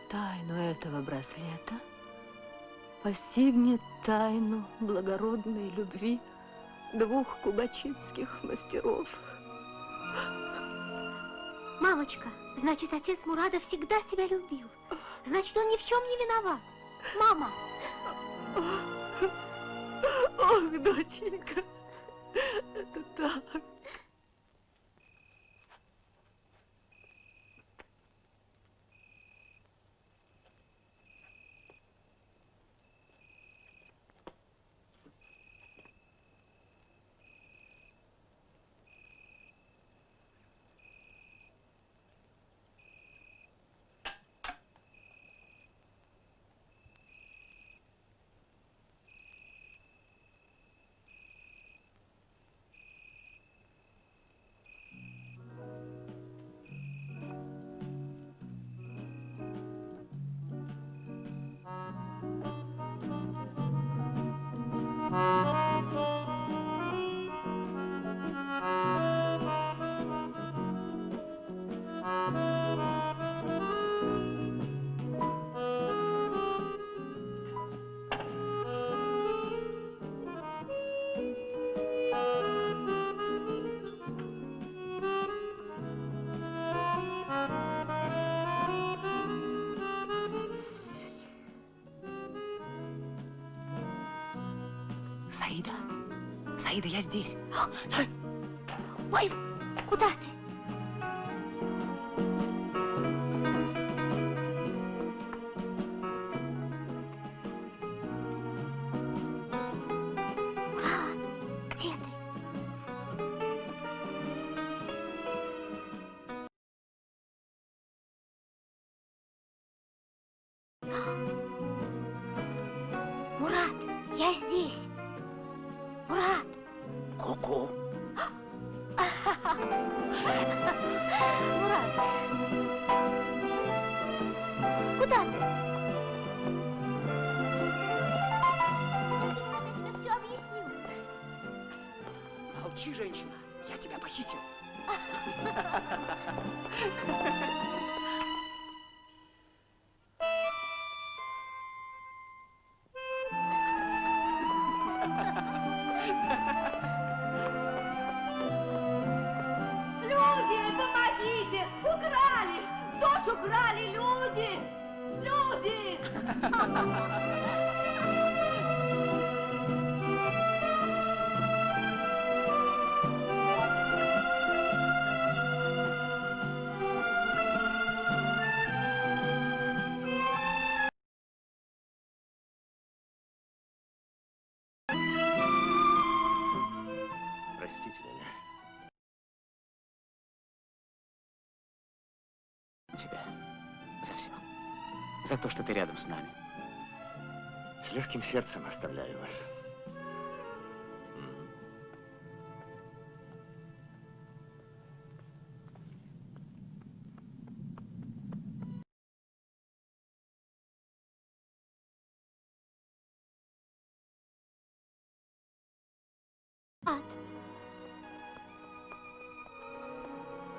Speaker 4: тайну этого браслета постигнет тайну благородной любви двух кубачинских мастеров.
Speaker 7: Мамочка, значит, отец Мурада всегда тебя любил. Значит, он ни в чем не виноват. Мама!
Speaker 4: Ох, доченька, это так.
Speaker 14: Саида, Саида, я здесь.
Speaker 7: Ой, куда ты? Мурат, я здесь. Мурат.
Speaker 11: Ку-ку.
Speaker 7: Мурат. Куда ты? Я тебе все объясню.
Speaker 12: Молчи, женщина, я тебя похитил.
Speaker 4: Люди, помогите! Украли! Дочь украли! Люди! Люди!
Speaker 11: Простите меня.
Speaker 14: Тебя за все. За то, что ты рядом с нами.
Speaker 11: С легким сердцем оставляю вас.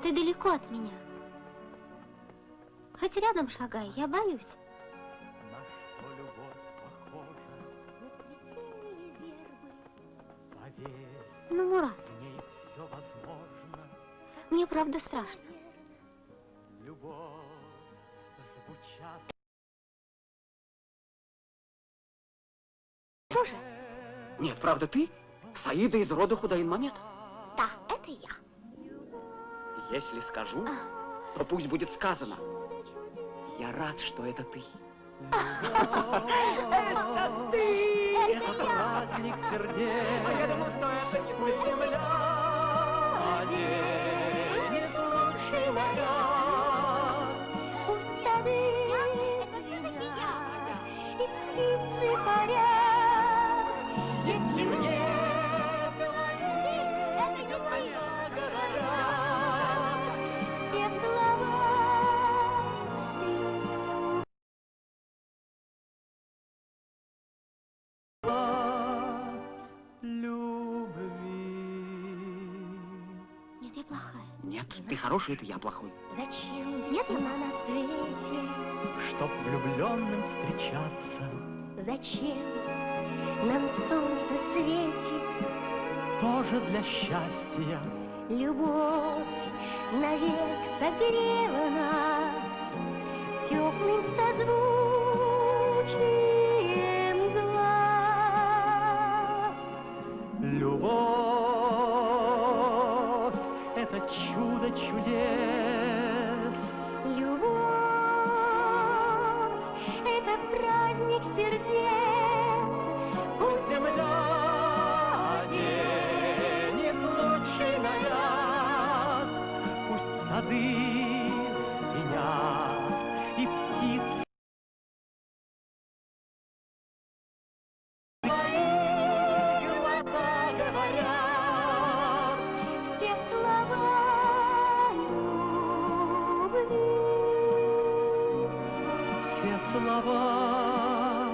Speaker 7: Ты далеко от меня. Хоть рядом шагай, я боюсь. Ну, Мурат, мне правда страшно. Тоже?
Speaker 14: Нет, правда, ты? Саида из рода Худаин Мамед?
Speaker 7: Да, это я.
Speaker 14: Если скажу, то пусть будет сказано. Я рад, что это ты.
Speaker 17: Это ты! Это праздник сердец! А я думал, что это не твоя земля! Оденет лучший наряд!
Speaker 7: Пусть сады это все-таки я, и птицы парят. Если мне говорить, это не твоя говорят. Все слова Нет, я плохая.
Speaker 14: Нет, ты хороший, это я плохой.
Speaker 7: Зачем? Нет, я на свете.
Speaker 17: Чтоб влюбленным встречаться,
Speaker 7: Зачем нам солнце светит?
Speaker 17: тоже для счастья.
Speaker 7: Любовь навек согрела нас теплым созвучием глаз.
Speaker 17: Любовь — это чудо чудес.
Speaker 7: Любовь — это праздник сердец. Пусть
Speaker 17: земля оденет лучший наряд, пусть сады звенят и птицы глаза говорят.
Speaker 7: все слова любви.
Speaker 17: Все слова